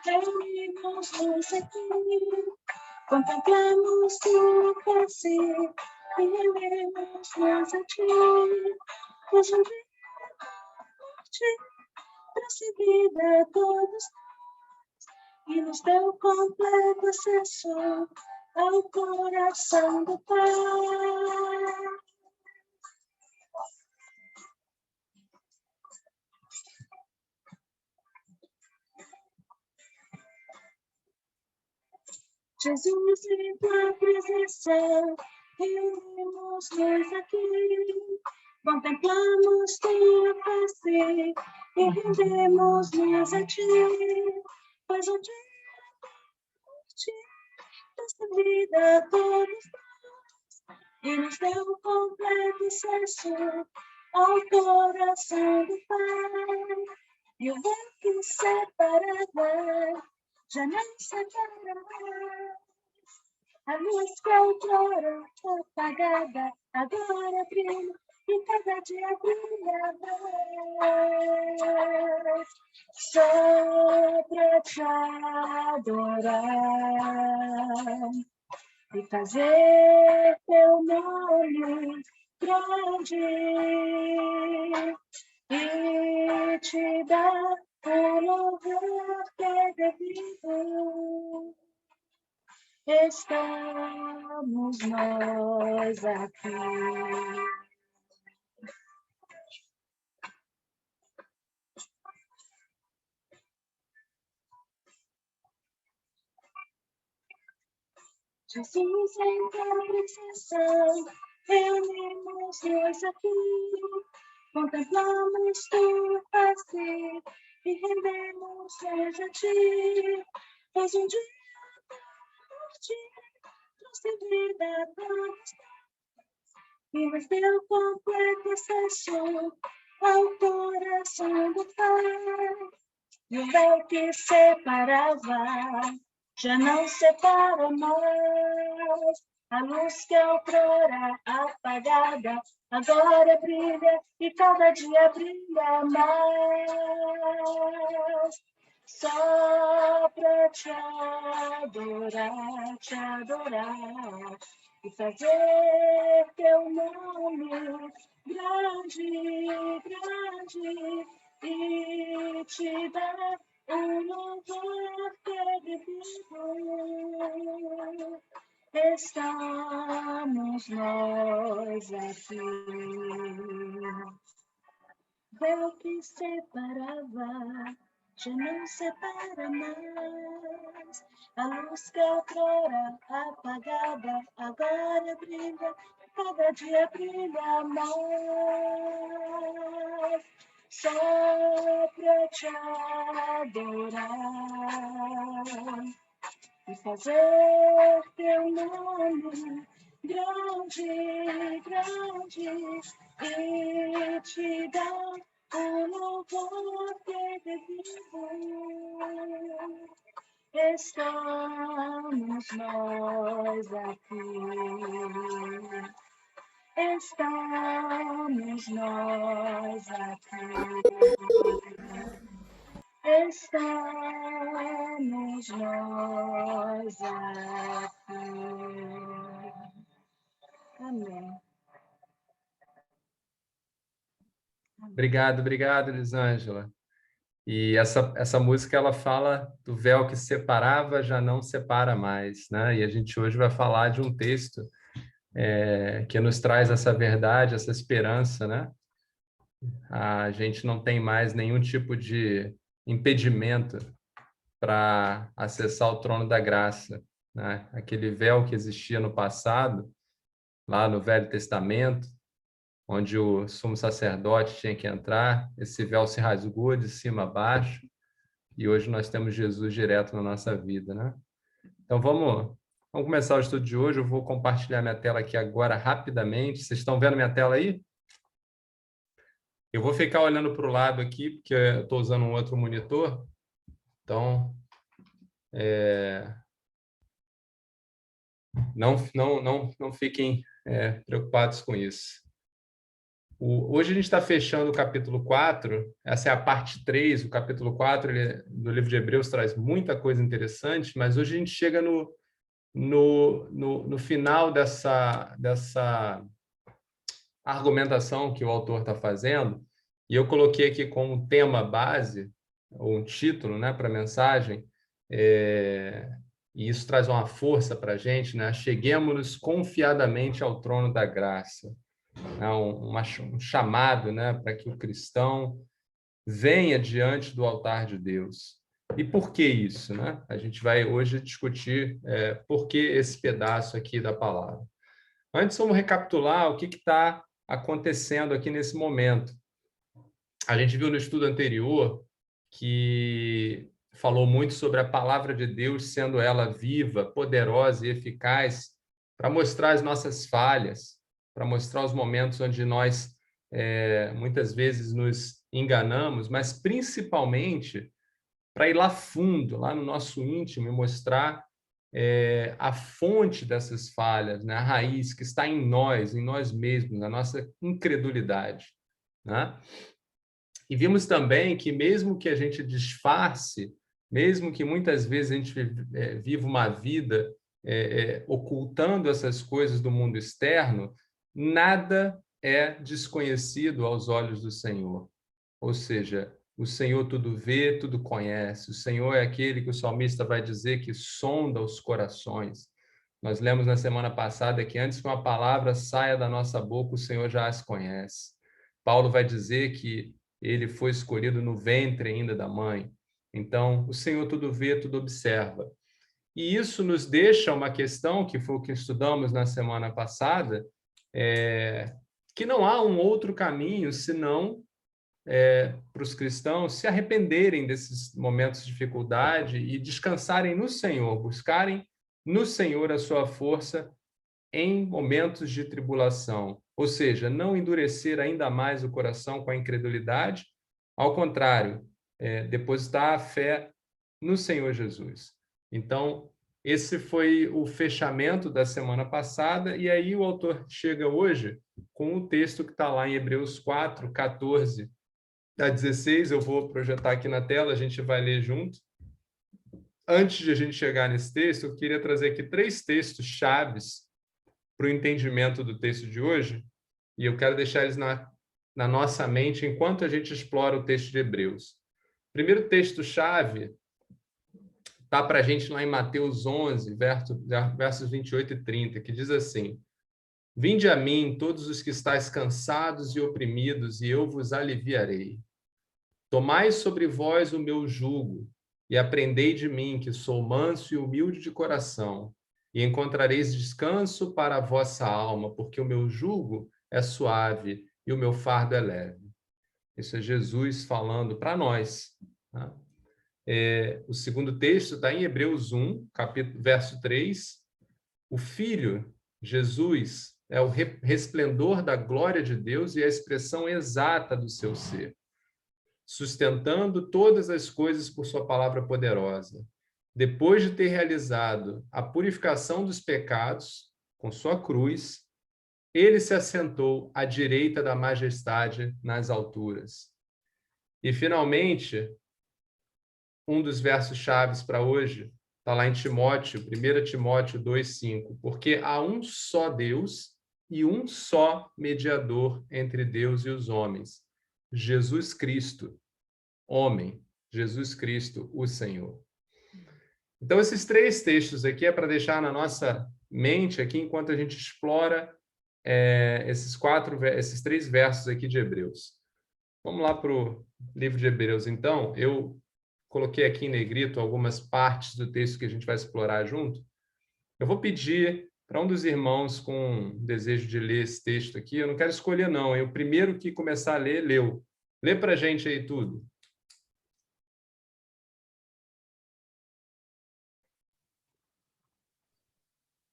reunimos-nos aqui, contemplamos tua face e rendemos-nos a ti. Pois um dia transcendida a todos e nos deu completo acesso ao coração do Pai. Jesus, em tua presença, reunimos-nos aqui, contemplamos tua face e rendemos-nos a ti, pois um dia desta vida a todos nós e nos deu completo acesso ao coração do Pai. E o véu que separava já não separa mais. A luz que outrora foi apagada, agora brilha e cada dia brilha mais. Só pra te adorar e fazer teu nome grande e te dar o louvor que é devido. Estamos nós aqui. Jesus, em tua presença, reunimos-nos aqui, contemplamos tua face e rendemos-nos a ti, pois um dia trouxe vida a todos e nos deu completo acesso ao coração do Pai. E o véu que separava já não separa mais. A luz que outrora apagada agora brilha e cada dia brilha mais. Só pra te adorar e fazer teu nome grande, grande e te dar o louvor que é devido. Estamos nós aqui. Véu que separava já não separa mais. A luz que outrora apagada agora brilha, cada dia brilha mais. Só pra te adorar e fazer teu nome grande, grande e te dar o louvor que é devido. Estamos nós aqui. Estamos nós aqui. Estamos nós aqui. Amém. Obrigado, Elisângela. E essa música, ela fala do véu que separava, já não separa mais, né? E a gente hoje vai falar de um texto que nos traz essa verdade, essa esperança, né? A gente não tem mais nenhum tipo de impedimento para acessar o trono da graça, né? Aquele véu que existia no passado, lá no Velho Testamento, onde o sumo sacerdote tinha que entrar, esse véu se rasgou de cima a baixo, e hoje nós temos Jesus direto na nossa vida, né? Então vamos começar o estudo de hoje. Eu vou compartilhar minha tela aqui agora rapidamente. Vocês estão vendo minha tela aí? Eu vou ficar olhando para o lado aqui, porque eu estou usando um outro monitor. Então, não fiquem preocupados com isso. Hoje a gente está fechando o capítulo 4, essa é a parte 3, o capítulo 4 do livro de Hebreus traz muita coisa interessante, mas hoje a gente chega no final dessa argumentação que o autor está fazendo, e eu coloquei aqui como tema base, ou um título, né, para a mensagem, e isso traz uma força para a gente, né? Cheguemos-nos confiadamente ao trono da graça. É um chamado, né, para que o cristão venha diante do altar de Deus. E por que isso, né? A gente vai hoje discutir por que esse pedaço aqui da palavra. Antes, vamos recapitular o que está acontecendo aqui nesse momento. A gente viu no estudo anterior que falou muito sobre a palavra de Deus sendo ela viva, poderosa e eficaz para mostrar as nossas falhas, para mostrar os momentos onde nós muitas vezes nos enganamos, mas principalmente para ir lá fundo, lá no nosso íntimo e mostrar a fonte dessas falhas, né? A raiz que está em nós mesmos, na nossa incredulidade, né? E vimos também que mesmo que a gente disfarce, mesmo que muitas vezes a gente viva uma vida ocultando essas coisas do mundo externo, nada é desconhecido aos olhos do Senhor. Ou seja, o Senhor tudo vê, tudo conhece. O Senhor é aquele que o salmista vai dizer que sonda os corações. Nós lemos na semana passada que antes que uma palavra saia da nossa boca, o Senhor já as conhece. Paulo vai dizer que ele foi escolhido no ventre ainda da mãe. Então, o Senhor tudo vê, tudo observa. E isso nos deixa uma questão, que foi o que estudamos na semana passada, que não há um outro caminho senão para os cristãos se arrependerem desses momentos de dificuldade e descansarem no Senhor, buscarem no Senhor a sua força em momentos de tribulação. Ou seja, não endurecer ainda mais o coração com a incredulidade, ao contrário, depositar a fé no Senhor Jesus. Então, esse foi o fechamento da semana passada, e aí o autor chega hoje com o texto que está lá em Hebreus 4, 14 a 16, eu vou projetar aqui na tela, a gente vai ler junto. Antes de a gente chegar nesse texto, eu queria trazer aqui 3 textos chaves para o entendimento do texto de hoje, e eu quero deixar eles na nossa mente enquanto a gente explora o texto de Hebreus. O primeiro texto-chave está para a gente lá em Mateus 11, versos 28 e 30, que diz assim: Vinde a mim, todos os que estáis cansados e oprimidos, e eu vos aliviarei. Tomai sobre vós o meu jugo, e aprendei de mim, que sou manso e humilde de coração, e encontrareis descanso para a vossa alma, porque o meu jugo é suave e o meu fardo é leve. Isso é Jesus falando para nós. Tá? O segundo texto está em Hebreus 1, verso 3. O Filho, Jesus, é o resplendor da glória de Deus e a expressão exata do seu ser, sustentando todas as coisas por sua palavra poderosa. Depois de ter realizado a purificação dos pecados com sua cruz, ele se assentou à direita da majestade nas alturas. E, finalmente, um dos versos chaves para hoje está lá em Timóteo, 1 Timóteo 2,5, porque há um só Deus e um só mediador entre Deus e os homens, Jesus Cristo, homem, Jesus Cristo, o Senhor. Então, esses 3 textos aqui é para deixar na nossa mente aqui, enquanto a gente explora esses 3 versos aqui de Hebreus. Vamos lá para o livro de Hebreus, então. Eu coloquei aqui em negrito algumas partes do texto que a gente vai explorar junto. Eu vou pedir para um dos irmãos com desejo de ler esse texto aqui, eu não quero escolher não, o primeiro que começar a ler, leu. Lê para a gente aí tudo.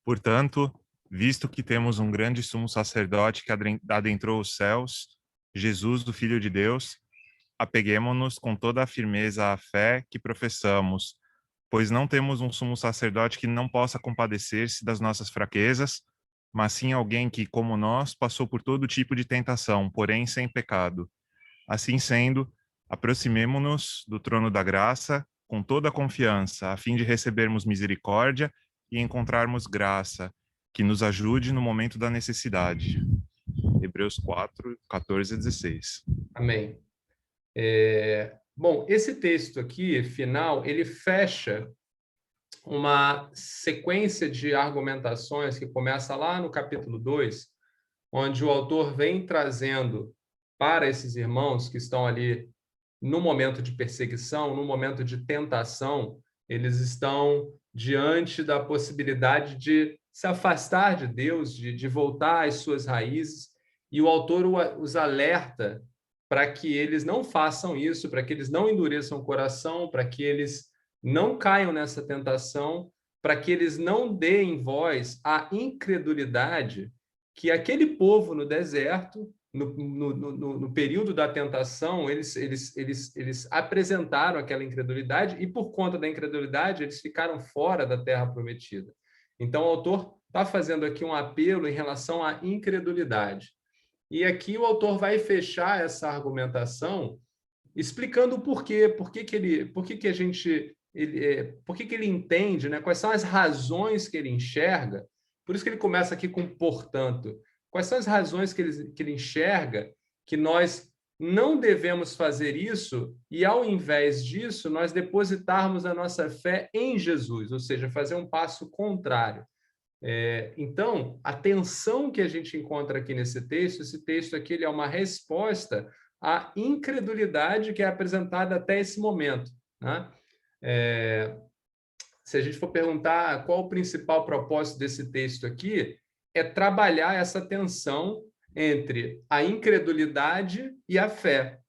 Portanto, visto que temos um grande sumo sacerdote que adentrou os céus, Jesus, o Filho de Deus, apeguemo-nos com toda a firmeza à fé que professamos, pois não temos um sumo sacerdote que não possa compadecer-se das nossas fraquezas, mas sim alguém que, como nós, passou por todo tipo de tentação, porém sem pecado. Assim sendo, aproximemo-nos do trono da graça com toda a confiança, a fim de recebermos misericórdia e encontrarmos graça, que nos ajude no momento da necessidade. Hebreus 4, 14 a 16. Amém. Bom, esse texto aqui, final, ele fecha uma sequência de argumentações que começa lá no capítulo 2, onde o autor vem trazendo para esses irmãos que estão ali no momento de perseguição, no momento de tentação, eles estão diante da possibilidade de se afastar de Deus, de voltar às suas raízes, e o autor os alerta para que eles não façam isso, para que eles não endureçam o coração, para que eles não caiam nessa tentação, para que eles não deem voz à incredulidade que aquele povo no deserto, no período da tentação, eles apresentaram aquela incredulidade e, por conta da incredulidade, eles ficaram fora da terra prometida. Então, o autor está fazendo aqui um apelo em relação à incredulidade. E aqui o autor vai fechar essa argumentação explicando o porquê, por que ele entende, né? Quais são as razões que ele enxerga. Por isso que ele começa aqui com portanto. Quais são as razões que ele enxerga que nós não devemos fazer isso e, ao invés disso, nós depositarmos a nossa fé em Jesus, ou seja, fazer um passo contrário. Então, a tensão que a gente encontra aqui nesse texto, esse texto aqui ele é uma resposta à incredulidade que é apresentada até esse momento, né? Se a gente for perguntar qual o principal propósito desse texto aqui, é trabalhar essa tensão entre a incredulidade e a fé,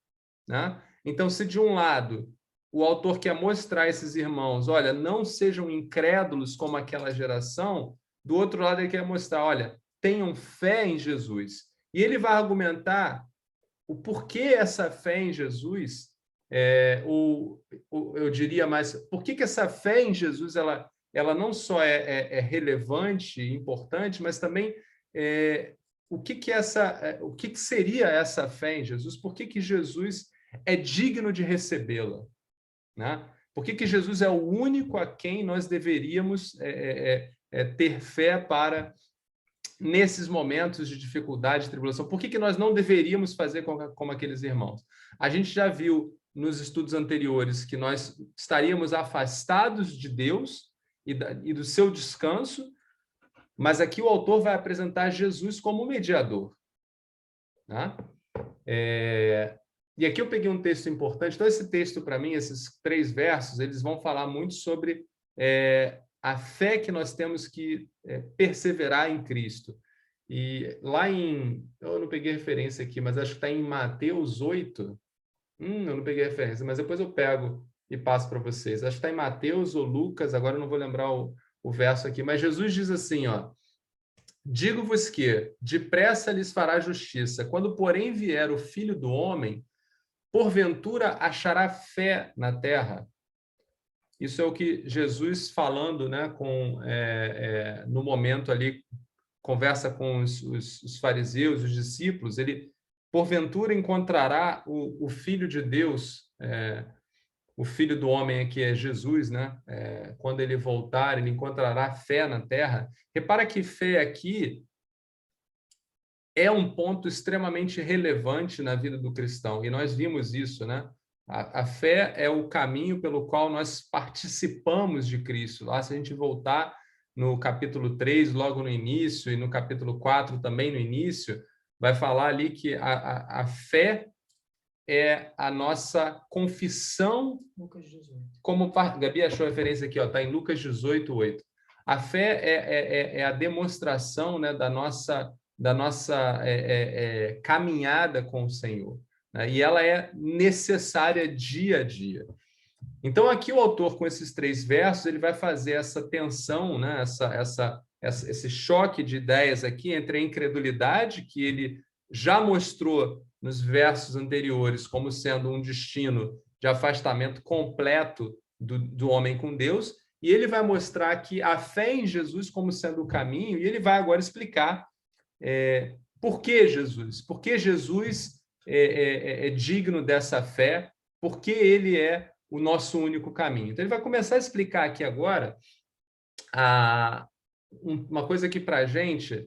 né? Então, se de um lado o autor quer mostrar a esses irmãos, olha, não sejam incrédulos como aquela geração, do outro lado ele quer mostrar, olha, tenham fé em Jesus. E ele vai argumentar o porquê essa fé em Jesus, eu diria mais, por que essa fé em Jesus ela não só é relevante e importante, mas também o que seria essa fé em Jesus? Por que Jesus é digno de recebê-la, né? Por que Jesus é o único a quem nós deveríamos ter fé para, nesses momentos de dificuldade, de tribulação? Por que nós não deveríamos fazer como aqueles irmãos? A gente já viu nos estudos anteriores que nós estaríamos afastados de Deus e do seu descanso, mas aqui o autor vai apresentar Jesus como mediador, né? E aqui eu peguei um texto importante. Então, esse texto, para mim, esses 3 versos, eles vão falar muito sobre a fé que nós temos que perseverar em Cristo. E lá eu não peguei referência aqui, mas acho que está em Mateus 8. Eu não peguei referência, mas depois eu pego e passo para vocês. Acho que está em Mateus ou Lucas, agora eu não vou lembrar o verso aqui, mas Jesus diz assim, ó: digo-vos que depressa lhes fará justiça. Quando, porém, vier o Filho do Homem, porventura achará fé na terra? Isso é o que Jesus falando, né, no momento ali, conversa com os fariseus, os discípulos, ele, porventura, encontrará o Filho de Deus, o Filho do Homem aqui é Jesus, né? Quando ele voltar, ele encontrará fé na terra. Repara que fé aqui é um ponto extremamente relevante na vida do cristão, e nós vimos isso, né? A fé é o caminho pelo qual nós participamos de Cristo. Lá, se a gente voltar no capítulo 3, logo no início, e no capítulo 4 também no início, vai falar ali que a fé é a nossa confissão. Lucas 18. Gabi achou a referência aqui, está em Lucas 18, 8. A fé é a demonstração, né, da nossa caminhada com o Senhor, né? E ela é necessária dia a dia. Então, aqui o autor, com esses 3 versos, ele vai fazer essa tensão, né, esse choque de ideias aqui entre a incredulidade, que ele já mostrou nos versos anteriores como sendo um destino de afastamento completo do homem com Deus, e ele vai mostrar que a fé em Jesus como sendo o caminho, e ele vai agora explicar por que Jesus? Por que Jesus é digno dessa fé? Por que ele é o nosso único caminho? Então, ele vai começar a explicar aqui agora uma coisa que para a gente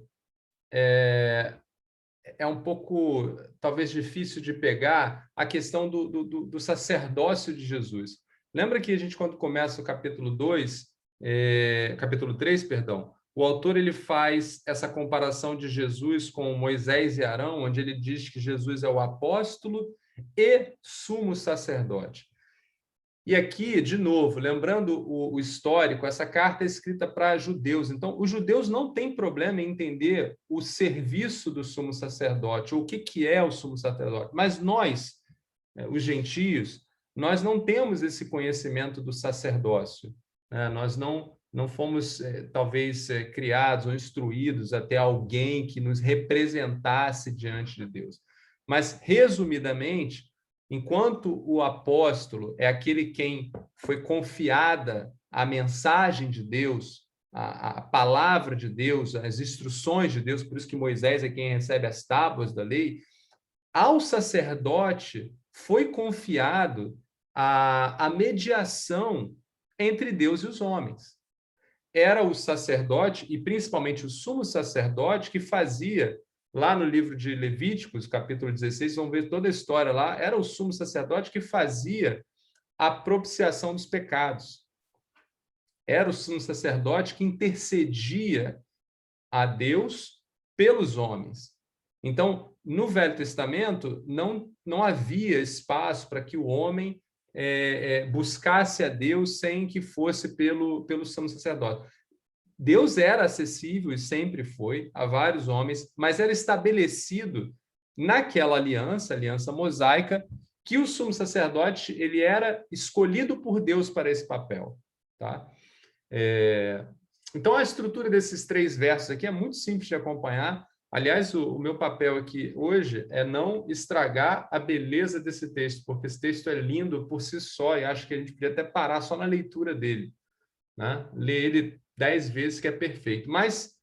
é um pouco, talvez, difícil de pegar, a questão do sacerdócio de Jesus. Lembra que a gente, quando começa o capítulo 3, perdão, o autor ele faz essa comparação de Jesus com Moisés e Arão, onde ele diz que Jesus é o apóstolo e sumo sacerdote. E aqui, de novo, lembrando o histórico, essa carta é escrita para judeus. Então, os judeus não têm problema em entender o serviço do sumo sacerdote, ou o que é o sumo sacerdote. Mas nós, os gentios, nós não temos esse conhecimento do sacerdócio. Nós não fomos, talvez, criados ou instruídos até alguém que nos representasse diante de Deus. Mas, resumidamente, enquanto o apóstolo é aquele quem foi confiada a mensagem de Deus, a palavra de Deus, as instruções de Deus, por isso que Moisés é quem recebe as tábuas da lei, ao sacerdote foi confiado a mediação entre Deus e os homens. Era o sacerdote, e principalmente o sumo sacerdote, que fazia, lá no livro de Levíticos, capítulo 16, vamos ver toda a história lá, era o sumo sacerdote que fazia a propiciação dos pecados. Era o sumo sacerdote que intercedia a Deus pelos homens. Então, no Velho Testamento, não havia espaço para que o homem buscasse a Deus sem que fosse pelo sumo sacerdote. Deus era acessível e sempre foi a vários homens, mas era estabelecido naquela aliança, aliança mosaica, que o sumo sacerdote ele era escolhido por Deus para esse papel. Tá? Então, a estrutura desses 3 versos aqui é muito simples de acompanhar. Aliás, o meu papel aqui hoje é não estragar a beleza desse texto, porque esse texto é lindo por si só e acho que a gente podia até parar só na leitura dele, né? Ler ele 10 vezes que é perfeito. Mas,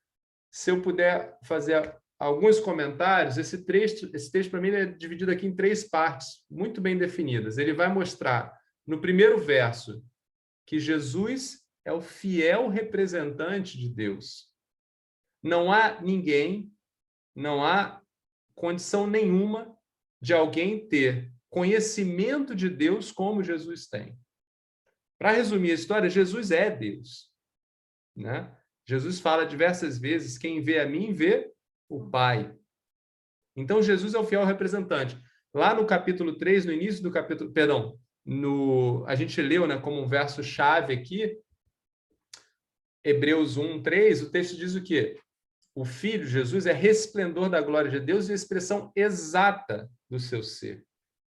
se eu puder fazer alguns comentários, esse texto para mim é dividido aqui em 3 partes, muito bem definidas. Ele vai mostrar, no primeiro verso, que Jesus é o fiel representante de Deus. Não há ninguém, não há condição nenhuma de alguém ter conhecimento de Deus como Jesus tem. Para resumir a história, Jesus é Deus, né? Jesus fala diversas vezes, quem vê a mim, vê o Pai. Então, Jesus é o fiel representante. Lá no capítulo 3, no início do capítulo... Perdão, a gente leu, né, como um verso-chave aqui, Hebreus 1:3, o texto diz o quê? O Filho, Jesus, é resplendor da glória de Deus e a expressão exata do seu ser.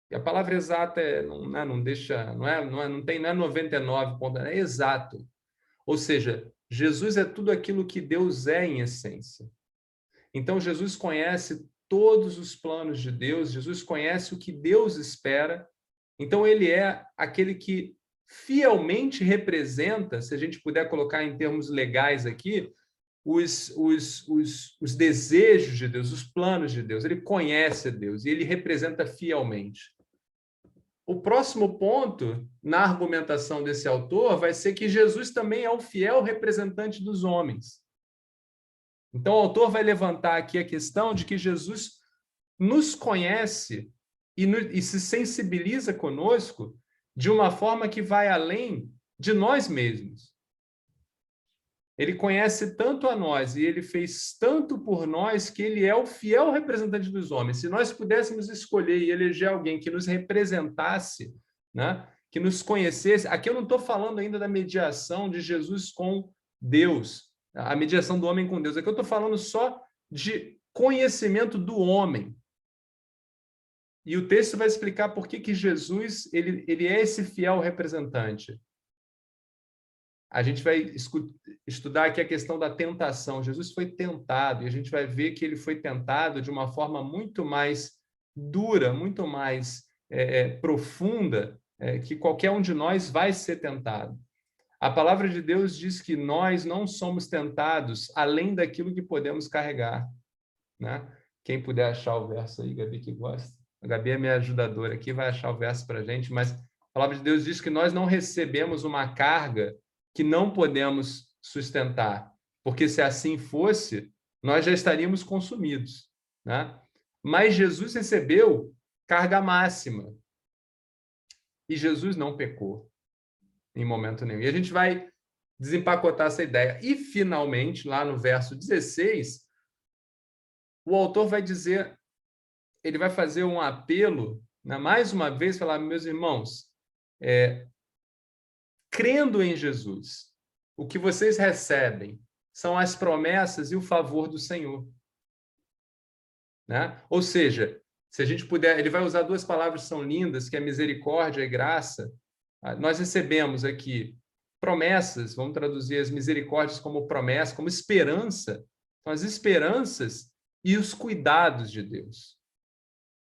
E a palavra exata não deixa, não é 99 pontos, é exato. Ou seja, Jesus é tudo aquilo que Deus é em essência. Então, Jesus conhece todos os planos de Deus, Jesus conhece o que Deus espera. Então, ele é aquele que fielmente representa, se a gente puder colocar em termos legais aqui, os desejos de Deus, os planos de Deus. Ele conhece Deus e ele representa fielmente. O próximo ponto na argumentação desse autor vai ser que Jesus também é o fiel representante dos homens. Então, o autor vai levantar aqui a questão de que Jesus nos conhece e se sensibiliza conosco de uma forma que vai além de nós mesmos. Ele conhece tanto a nós e ele fez tanto por nós que ele é o fiel representante dos homens. Se nós pudéssemos escolher e eleger alguém que nos representasse, né, que nos conhecesse, aqui eu não estou falando ainda da mediação de Jesus com Deus, a mediação do homem com Deus, aqui eu estou falando só de conhecimento do homem. E o texto vai explicar por que Jesus ele é esse fiel representante. A gente vai estudar aqui a questão da tentação. Jesus foi tentado, e a gente vai ver que ele foi tentado de uma forma muito mais dura, muito mais profunda, que qualquer um de nós vai ser tentado. A palavra de Deus diz que nós não somos tentados além daquilo que podemos carregar, né? Quem puder achar o verso aí, Gabi, que gosta. A Gabi é minha ajudadora aqui, vai achar o verso para a gente, mas a palavra de Deus diz que nós não recebemos uma carga que não podemos sustentar, porque se assim fosse, nós já estaríamos consumidos, né? Mas Jesus recebeu carga máxima e Jesus não pecou em momento nenhum. E a gente vai desempacotar essa ideia. E, finalmente, lá no verso 16, o autor vai dizer, ele vai fazer um apelo, né, mais uma vez, falar, meus irmãos, crendo em Jesus, o que vocês recebem são as promessas e o favor do Senhor. Né? Ou seja, se a gente puder, ele vai usar duas palavras que são lindas, que é misericórdia e graça. Nós recebemos aqui promessas, vamos traduzir as misericórdias como promessa, como esperança. São as esperanças e os cuidados de Deus.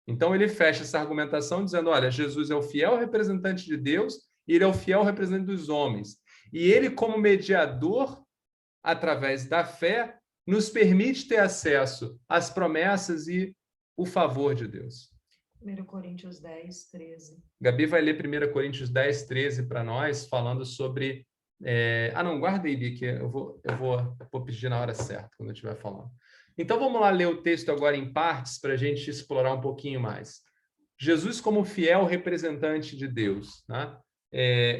Então, ele fecha essa argumentação dizendo, olha, Jesus é o fiel representante de Deus e ele é o fiel representante dos homens. E ele, como mediador, através da fé, nos permite ter acesso às promessas e o favor de Deus. 1 Coríntios 10, 13. Gabi vai ler 1 Coríntios 10, 13 para nós, falando sobre... não, guarda aí, Bi, que eu vou pedir na hora certa, quando eu estiver falando. Então, vamos lá ler o texto agora em partes, para a gente explorar um pouquinho mais. Jesus como fiel representante de Deus, né?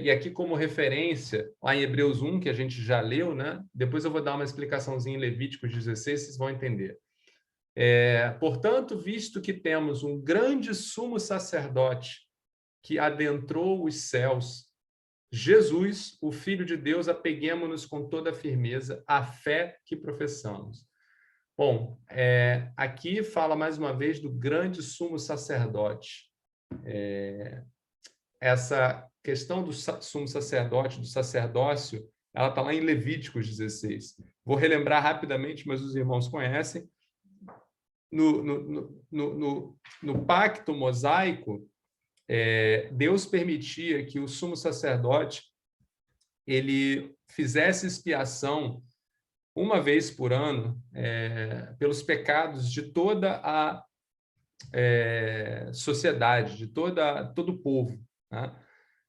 E aqui como referência, lá em Hebreus 1, que a gente já leu, né? Depois eu vou dar uma explicaçãozinha em Levíticos 16, vocês vão entender. Portanto, visto que temos um grande sumo sacerdote que adentrou os céus, Jesus, o Filho de Deus, apeguemo-nos com toda a firmeza à fé que professamos. Bom, aqui fala mais uma vez do grande sumo sacerdote. Essa questão do sumo sacerdote, do sacerdócio, ela está lá em Levíticos 16. Vou relembrar rapidamente, mas os irmãos conhecem. No pacto mosaico, Deus permitia que o sumo sacerdote ele fizesse expiação uma vez por ano pelos pecados de toda a sociedade, de todo o povo. Né?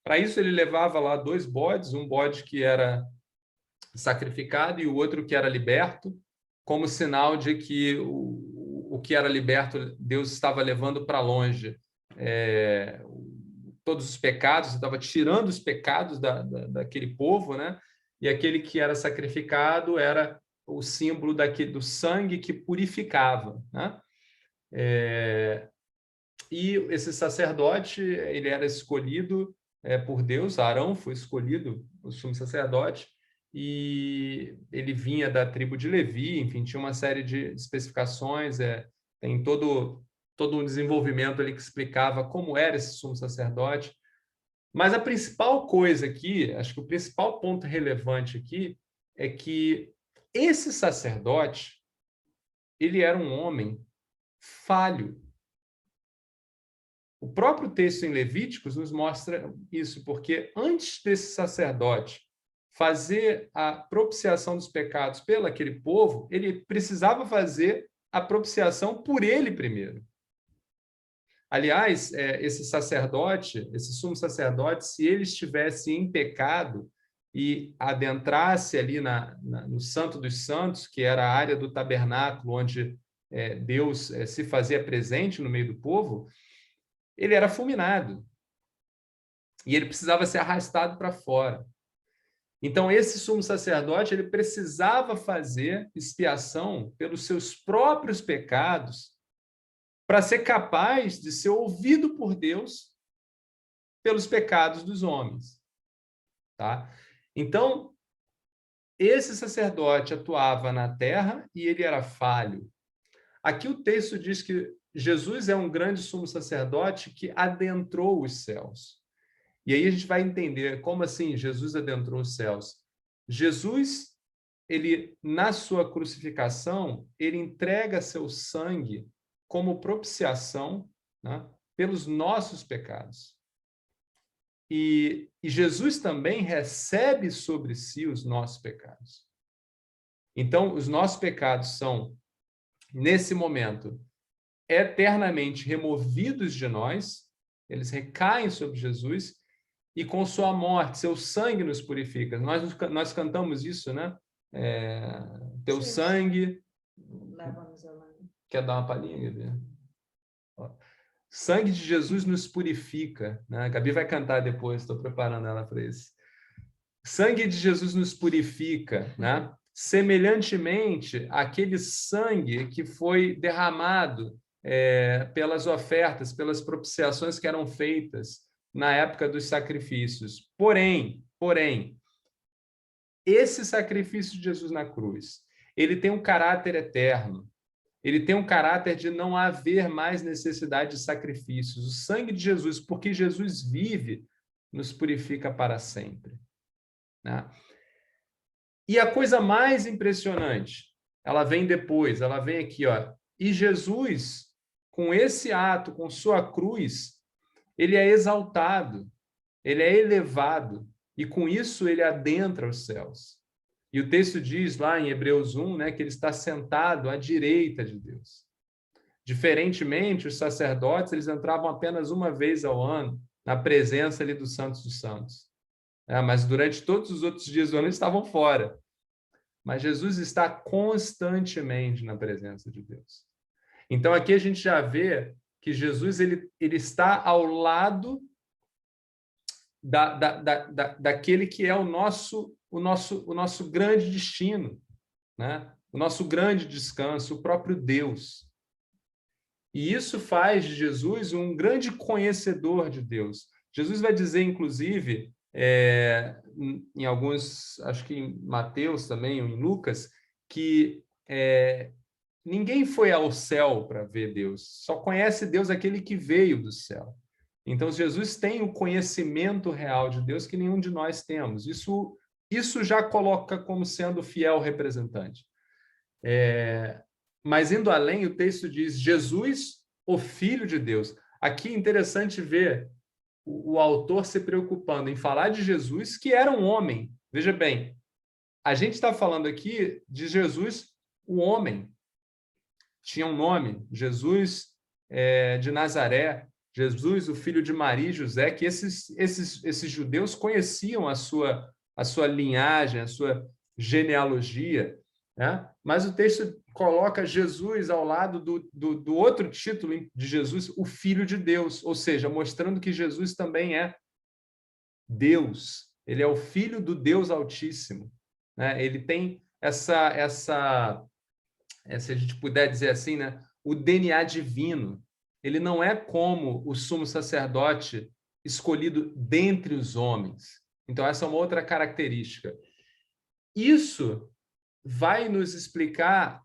Para isso, ele levava lá 2 bodes, um bode que era sacrificado e o outro que era liberto, como sinal de que o que era liberto, Deus estava levando para longe todos os pecados, estava tirando os pecados daquele povo, né? E aquele que era sacrificado era o símbolo do sangue que purificava. Né? E esse sacerdote, ele era escolhido por Deus, Arão foi escolhido, o sumo sacerdote, e ele vinha da tribo de Levi, enfim, tinha uma série de especificações, tem todo um desenvolvimento ali que explicava como era esse sumo sacerdote. Mas a principal coisa aqui, acho que o principal ponto relevante aqui é que esse sacerdote, ele era um homem falho. O próprio texto em Levíticos nos mostra isso, porque antes desse sacerdote fazer a propiciação dos pecados pelo aquele povo, ele precisava fazer a propiciação por ele primeiro. Aliás, esse sacerdote, esse sumo sacerdote, se ele estivesse em pecado e adentrasse ali no Santo dos Santos, que era a área do tabernáculo onde Deus se fazia presente no meio do povo, ele era fulminado. E ele precisava ser arrastado para fora. Então, esse sumo sacerdote, ele precisava fazer expiação pelos seus próprios pecados para ser capaz de ser ouvido por Deus pelos pecados dos homens. Tá? Então, esse sacerdote atuava na terra e ele era falho. Aqui o texto diz que Jesus é um grande sumo sacerdote que adentrou os céus. E aí a gente vai entender como assim Jesus adentrou os céus. Jesus, ele na sua crucificação, ele entrega seu sangue como propiciação, né, pelos nossos pecados. E Jesus também recebe sobre si os nossos pecados. Então, os nossos pecados são, nesse momento, eternamente removidos de nós, eles recaem sobre Jesus, e com sua morte, seu sangue nos purifica. Nós cantamos isso, né? Teu Sim. sangue... Lava-nos a lama. Quer dar uma palhinha, Gabi? Ó. Sangue de Jesus nos purifica, né? A Gabi vai cantar depois, estou preparando ela para isso. Sangue de Jesus nos purifica, né? Semelhantemente àquele sangue que foi derramado pelas ofertas, pelas propiciações que eram feitas na época dos sacrifícios. Porém, esse sacrifício de Jesus na cruz, ele tem um caráter eterno. Ele tem um caráter de não haver mais necessidade de sacrifícios. O sangue de Jesus, porque Jesus vive, nos purifica para sempre, né? E a coisa mais impressionante, ela vem depois, ela vem aqui, ó. E Jesus, com esse ato, com sua cruz, ele é exaltado, ele é elevado, e com isso ele adentra os céus. E o texto diz lá em Hebreus 1, né, que ele está sentado à direita de Deus. Diferentemente, os sacerdotes, eles entravam apenas uma vez ao ano, na presença ali dos santos dos santos. Mas durante todos os outros dias do ano eles estavam fora. Mas Jesus está constantemente na presença de Deus. Então aqui a gente já vê que Jesus ele está ao lado daquele que é o nosso grande destino, né? O nosso grande descanso, o próprio Deus. E isso faz de Jesus um grande conhecedor de Deus. Jesus vai dizer, inclusive, em alguns, acho que em Mateus também, ou em Lucas, que ninguém foi ao céu para ver Deus, só conhece Deus aquele que veio do céu. Então, Jesus tem o conhecimento real de Deus que nenhum de nós temos. Isso já coloca como sendo fiel representante. Mas indo além, o texto diz Jesus, o Filho de Deus. Aqui é interessante ver o autor se preocupando em falar de Jesus, que era um homem. Veja bem, a gente está falando aqui de Jesus, o homem. Tinha um nome, Jesus de Nazaré, Jesus, o filho de Maria e José, que esses judeus conheciam a sua linhagem, a sua genealogia, né? Mas o texto coloca Jesus ao lado do outro título de Jesus, o Filho de Deus, ou seja, mostrando que Jesus também é Deus. Ele é o Filho do Deus Altíssimo, né? Ele tem se a gente puder dizer assim, né? O DNA divino. Ele não é como o sumo sacerdote escolhido dentre os homens. Então, essa é uma outra característica. Isso vai nos explicar,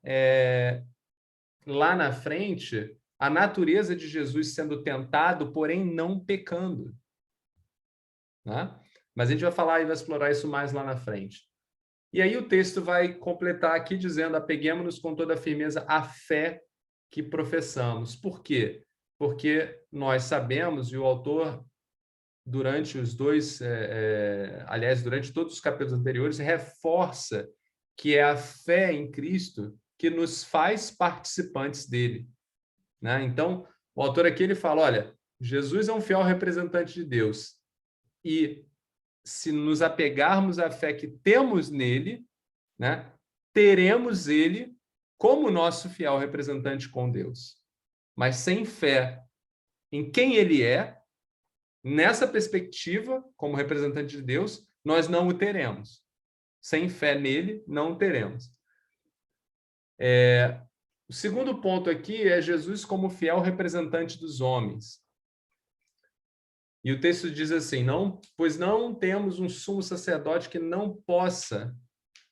lá na frente, a natureza de Jesus sendo tentado, porém não pecando, né? Mas a gente vai falar e vai explorar isso mais lá na frente. E aí o texto vai completar aqui dizendo: apeguemo-nos com toda a firmeza à fé que professamos. Por quê? Porque nós sabemos, e o autor, durante os dois, aliás, durante todos os capítulos anteriores, reforça que é a fé em Cristo que nos faz participantes dele, né? Então, o autor aqui ele fala: olha, Jesus é um fiel representante de Deus, e se nos apegarmos à fé que temos nele, né, teremos ele como nosso fiel representante com Deus. Mas sem fé em quem ele é, nessa perspectiva, como representante de Deus, nós não o teremos. Sem fé nele, não o teremos. O segundo ponto aqui é Jesus como fiel representante dos homens. E o texto diz assim: pois não temos um sumo sacerdote que não possa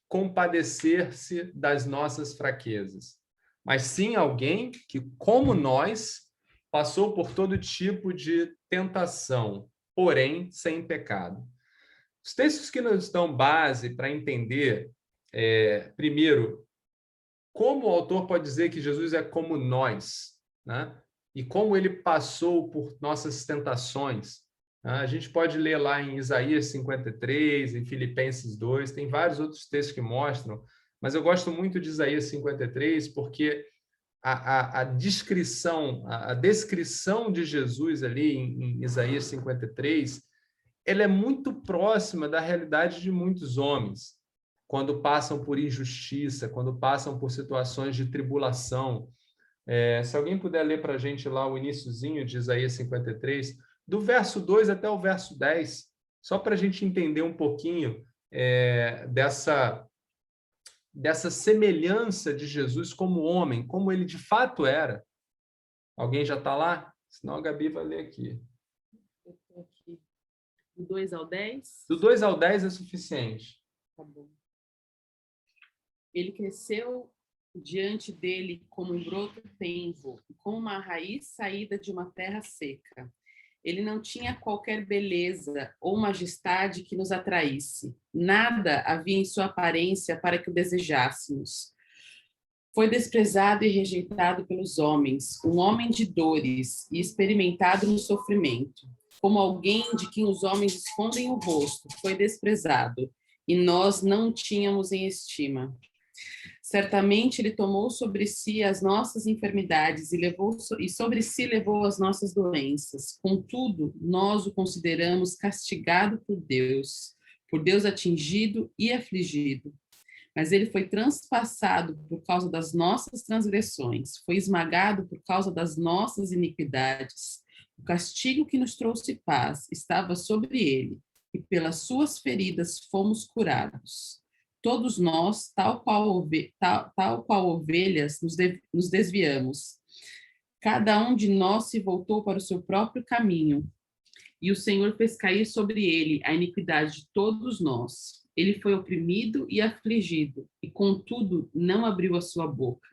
compadecer-se das nossas fraquezas, mas sim alguém que, como nós, passou por todo tipo de tentação, porém sem pecado. Os textos que nos dão base para entender, primeiro, como o autor pode dizer que Jesus é como nós, né? E como ele passou por nossas tentações. A gente pode ler lá em Isaías 53, em Filipenses 2, tem vários outros textos que mostram, mas eu gosto muito de Isaías 53 porque a descrição, a descrição de Jesus ali em Isaías 53, ela é muito próxima da realidade de muitos homens, quando passam por injustiça, quando passam por situações de tribulação. Se alguém puder ler para a gente lá o iniciozinho de Isaías 53, do verso 2 até o verso 10, só para a gente entender um pouquinho dessa semelhança de Jesus como homem, como ele de fato era. Alguém já está lá? Senão a Gabi vai ler aqui. Eu estou aqui. Do 2 ao 10? Do 2 ao 10 é suficiente. Tá bom. Ele cresceu diante dele como um broto tenro, como uma raiz saída de uma terra seca. Ele não tinha qualquer beleza ou majestade que nos atraísse. Nada havia em sua aparência para que o desejássemos. Foi desprezado e rejeitado pelos homens, um homem de dores e experimentado no sofrimento. Como alguém de quem os homens escondem o rosto, foi desprezado, e nós não o tínhamos em estima. Certamente ele tomou sobre si as nossas enfermidades e sobre si levou as nossas doenças. Contudo, nós o consideramos castigado por Deus atingido e afligido. Mas ele foi transpassado por causa das nossas transgressões, foi esmagado por causa das nossas iniquidades. O castigo que nos trouxe paz estava sobre ele, e pelas suas feridas fomos curados. Todos nós, tal qual ovelhas, nos desviamos. Cada um de nós se voltou para o seu próprio caminho, e o Senhor fez cair sobre ele a iniquidade de todos nós. Ele foi oprimido e afligido, e contudo não abriu a sua boca.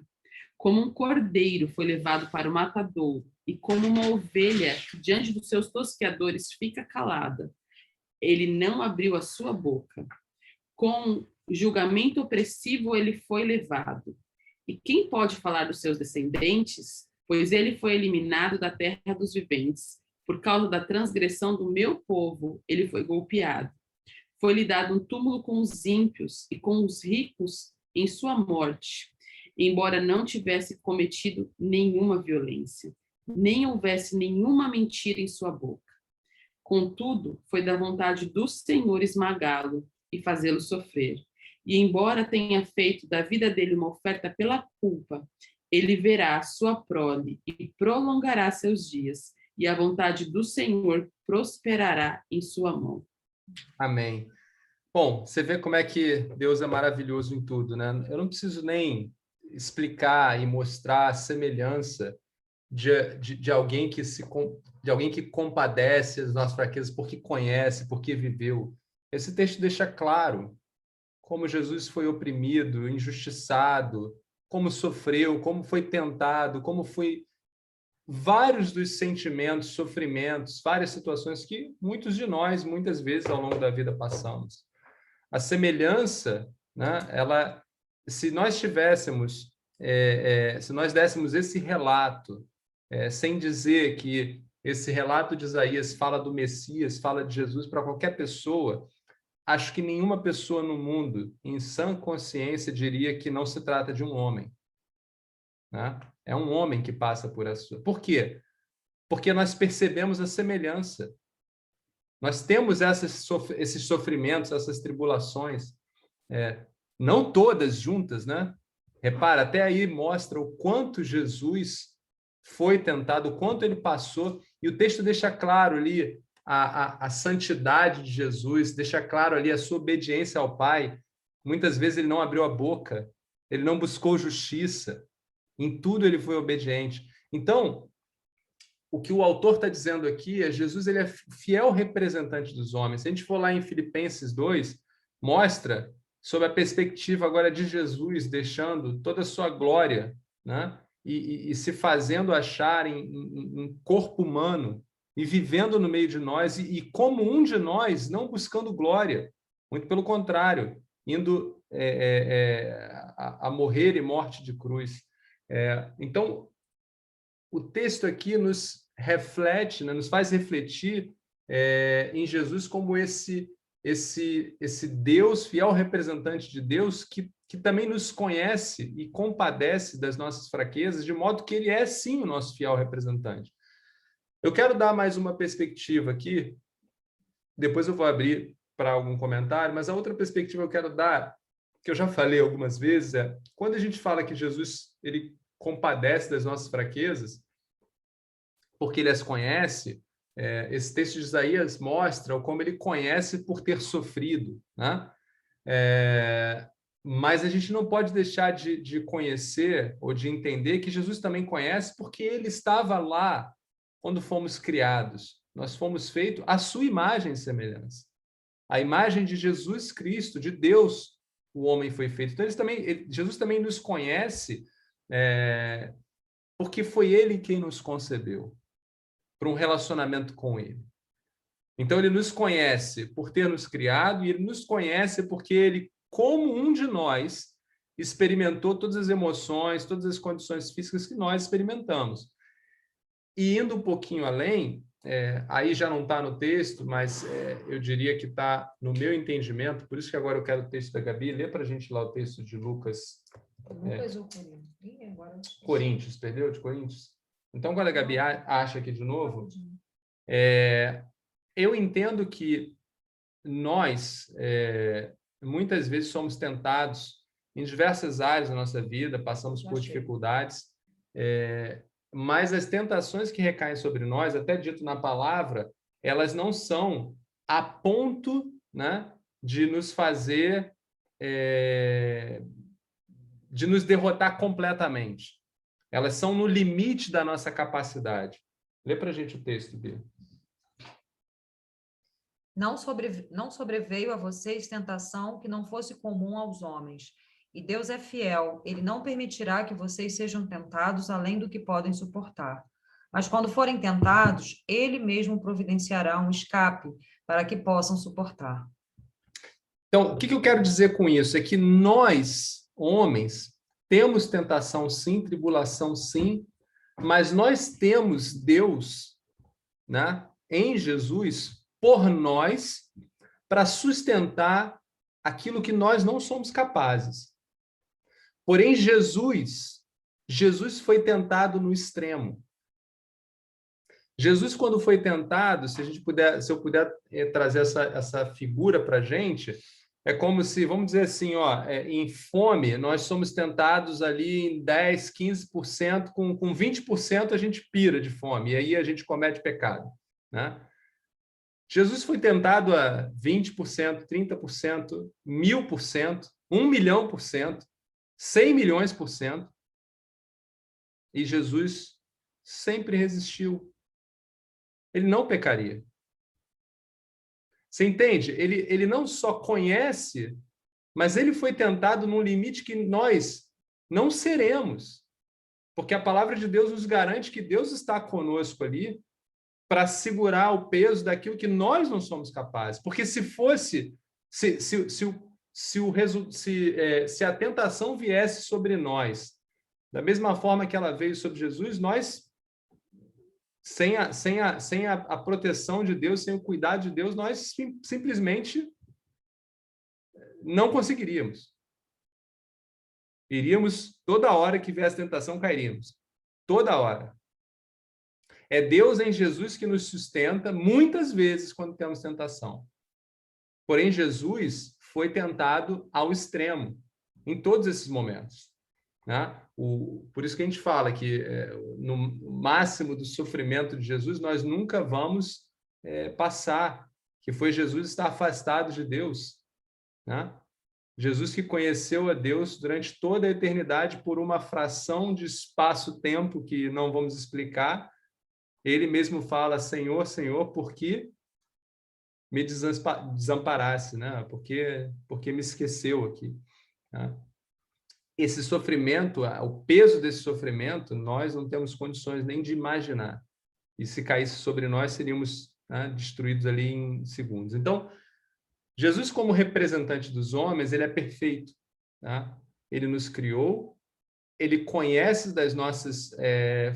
Como um cordeiro foi levado para o matadouro, e como uma ovelha que diante dos seus tosqueadores fica calada, ele não abriu a sua boca. Com julgamento opressivo ele foi levado. E quem pode falar dos seus descendentes? Pois ele foi eliminado da terra dos viventes. Por causa da transgressão do meu povo, ele foi golpeado. Foi-lhe dado um túmulo com os ímpios e com os ricos em sua morte, embora não tivesse cometido nenhuma violência, nem houvesse nenhuma mentira em sua boca. Contudo, foi da vontade do Senhor esmagá-lo e fazê-lo sofrer. E embora tenha feito da vida dele uma oferta pela culpa, ele verá a sua prole e prolongará seus dias, e a vontade do Senhor prosperará em sua mão. Amém. Bom, você vê como é que Deus é maravilhoso em tudo, né? Eu não preciso nem explicar e mostrar a semelhança de alguém de alguém que compadece as nossas fraquezas porque conhece, porque viveu. Esse texto deixa claro como Jesus foi oprimido, injustiçado, como sofreu, como foi tentado, como foi vários dos sentimentos, sofrimentos, várias situações que muitos de nós, muitas vezes, ao longo da vida passamos. A semelhança, né, se nós tivéssemos, se nós dessemos esse relato, sem dizer que esse relato de Isaías fala do Messias, fala de Jesus para qualquer pessoa, acho que nenhuma pessoa no mundo, em sã consciência, diria que não se trata de um homem. Né? É um homem que passa por essa. Por quê? Porque nós percebemos a semelhança. Nós temos esses sofrimentos, essas tribulações, não todas juntas, né? Repara, até aí mostra o quanto Jesus foi tentado, o quanto ele passou, e o texto deixa claro ali a santidade de Jesus, deixa claro ali a sua obediência ao Pai. Muitas vezes ele não abriu a boca, ele não buscou justiça, em tudo ele foi obediente. Então, o que o autor está dizendo aqui é Jesus ele é fiel representante dos homens. Se a gente for lá em Filipenses 2, mostra sob a perspectiva agora de Jesus deixando toda a sua glória, né? E se fazendo achar em corpo humano e vivendo no meio de nós e como um de nós, não buscando glória, muito pelo contrário, indo a morrer e morte de cruz. Então, o texto aqui nos reflete, né, nos faz refletir em Jesus como esse Deus, fiel representante de Deus, que também nos conhece e compadece das nossas fraquezas, de modo que ele é, sim, o nosso fiel representante. Eu quero dar mais uma perspectiva aqui, depois eu vou abrir para algum comentário, mas a outra perspectiva que eu quero dar, que eu já falei algumas vezes, é quando a gente fala que Jesus ele compadece das nossas fraquezas, porque ele as conhece, esse texto de Isaías mostra como ele conhece por ter sofrido, né? Mas a gente não pode deixar de conhecer ou de entender que Jesus também conhece porque ele estava lá quando fomos criados. Nós fomos feitos à sua imagem e semelhança. A imagem de Jesus Cristo, de Deus, o homem foi feito. Então, Jesus também nos conhece porque foi ele quem nos concebeu para um relacionamento com ele. Então, ele nos conhece por ter nos criado e ele nos conhece porque ele, como um de nós, experimentou todas as emoções, todas as condições físicas que nós experimentamos. E indo um pouquinho além, aí já não está no texto, mas eu diria que está no meu entendimento, por isso que agora eu quero o texto da Gabi. Lê para a gente lá o texto de Lucas. Lucas ou Coríntios? Agora... Coríntios, perdeu de Coríntios? Então, quando a Gabi acha aqui de novo, eu entendo que nós, muitas vezes, somos tentados em diversas áreas da nossa vida, passamos por dificuldades, mas as tentações que recaem sobre nós, até dito na palavra, elas não são a ponto, né, de nos fazer, de nos derrotar completamente. Elas são no limite da nossa capacidade. Lê para a gente o texto, Bia. Não sobreveio a vocês tentação que não fosse comum aos homens. E Deus é fiel, ele não permitirá que vocês sejam tentados além do que podem suportar. Mas quando forem tentados, ele mesmo providenciará um escape para que possam suportar. Então, o que eu quero dizer com isso? É que nós, homens, temos tentação sim, tribulação sim, mas nós temos Deus, né, em Jesus, por nós, para sustentar aquilo que nós não somos capazes. Porém, Jesus foi tentado no extremo. Jesus, quando foi tentado, se eu puder trazer essa figura para a gente, é como se, vamos dizer assim, em fome, nós somos tentados ali em 10%, 15%, com 20% a gente pira de fome, e aí a gente comete pecado, né? Jesus foi tentado a 20%, 30%, 1000%, 1 milhão por cento, 100 milhões por cento, e Jesus sempre resistiu. Ele não pecaria. Você entende? Ele não só conhece, mas ele foi tentado num limite que nós não seremos. Porque a palavra de Deus nos garante que Deus está conosco ali para segurar o peso daquilo que nós não somos capazes. Porque se a tentação viesse sobre nós, da mesma forma que ela veio sobre Jesus, nós, sem a proteção de Deus, sem o cuidado de Deus, nós simplesmente não conseguiríamos. Iríamos, toda hora que viesse tentação, cairíamos. Toda hora. É Deus em Jesus que nos sustenta, muitas vezes, quando temos tentação. Porém, Jesus foi tentado ao extremo, em todos esses momentos, né? Por isso que a gente fala que no máximo do sofrimento de Jesus, nós nunca vamos passar, que foi Jesus estar afastado de Deus, né? Jesus que conheceu a Deus durante toda a eternidade por uma fração de espaço-tempo que não vamos explicar. Ele mesmo fala, Senhor, Senhor, por que me desamparasse, né? Porque me esqueceu aqui, né? Esse sofrimento, o peso desse sofrimento, nós não temos condições nem de imaginar. E se caísse sobre nós, seríamos, né, destruídos ali em segundos. Então, Jesus, como representante dos homens, ele é perfeito, tá? Ele nos criou, ele conhece das nossas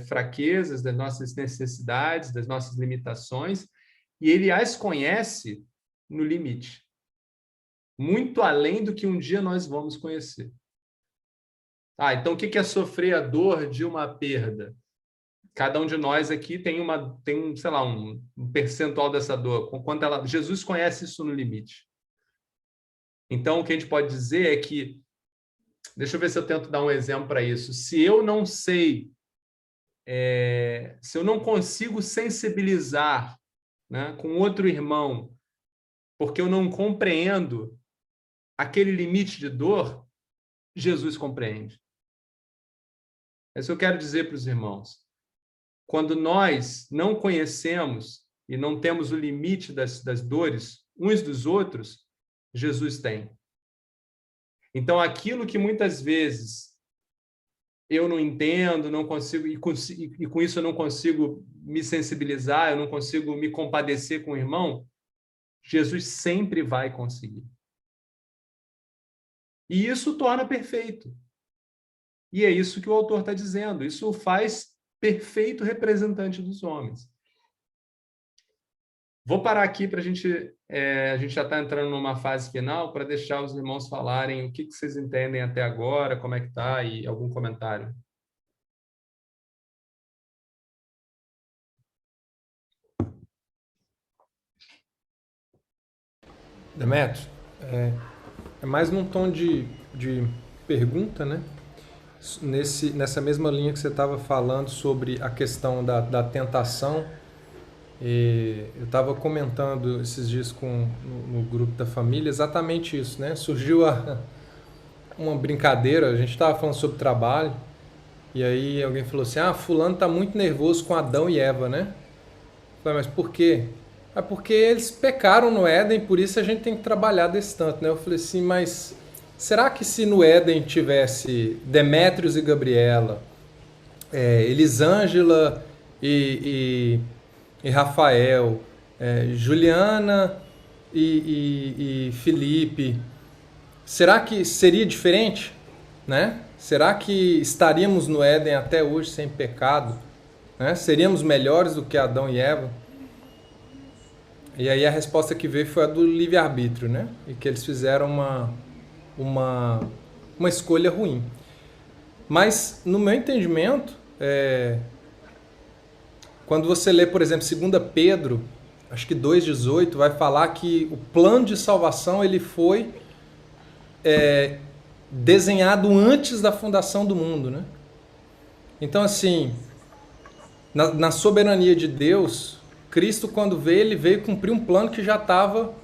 fraquezas, das nossas necessidades, das nossas limitações, e ele as conhece no limite. Muito além do que um dia nós vamos conhecer. Então o que é sofrer a dor de uma perda? Cada um de nós aqui tem sei lá, um percentual dessa dor. Jesus conhece isso no limite. Então, o que a gente pode dizer é que, deixa eu ver se eu tento dar um exemplo para isso. Se eu não sei, se eu não consigo sensibilizar, né, com outro irmão, porque eu não compreendo aquele limite de dor, Jesus compreende. É isso que eu quero dizer para os irmãos. Quando nós não conhecemos e não temos o limite das dores uns dos outros, Jesus tem. Então, aquilo que muitas vezes eu não entendo, não consigo, e com isso eu não consigo me sensibilizar, eu não consigo me compadecer com o irmão, Jesus sempre vai conseguir. E isso torna perfeito. E é isso que o autor está dizendo. Isso o faz perfeito representante dos homens. Vou parar aqui para a gente já está entrando numa fase final, para deixar os irmãos falarem o que vocês entendem até agora, como é que está, e algum comentário. Demetrio, é mais num tom de pergunta, né? Nessa mesma linha que você estava falando sobre a questão da tentação. Eu estava comentando esses dias no grupo da família exatamente isso, né? Surgiu uma brincadeira, a gente estava falando sobre trabalho, e aí alguém falou assim, fulano está muito nervoso com Adão e Eva, né? Eu falei, mas por quê? É porque eles pecaram no Éden, por isso a gente tem que trabalhar desse tanto, né? Eu falei assim, mas será que se no Éden tivesse Demétrios e Gabriela, Elisângela e Rafael, Juliana e Felipe, será que seria diferente, né? Será que estaríamos no Éden até hoje sem pecado, né? Seríamos melhores do que Adão e Eva? E aí a resposta que veio foi a do livre-arbítrio, né? E que eles fizeram uma escolha ruim. Mas, no meu entendimento, quando você lê, por exemplo, 2 Pedro, acho que 2,18, vai falar que o plano de salvação ele foi desenhado antes da fundação do mundo, né? Então, assim, na soberania de Deus, Cristo, quando veio, ele veio cumprir um plano que já estava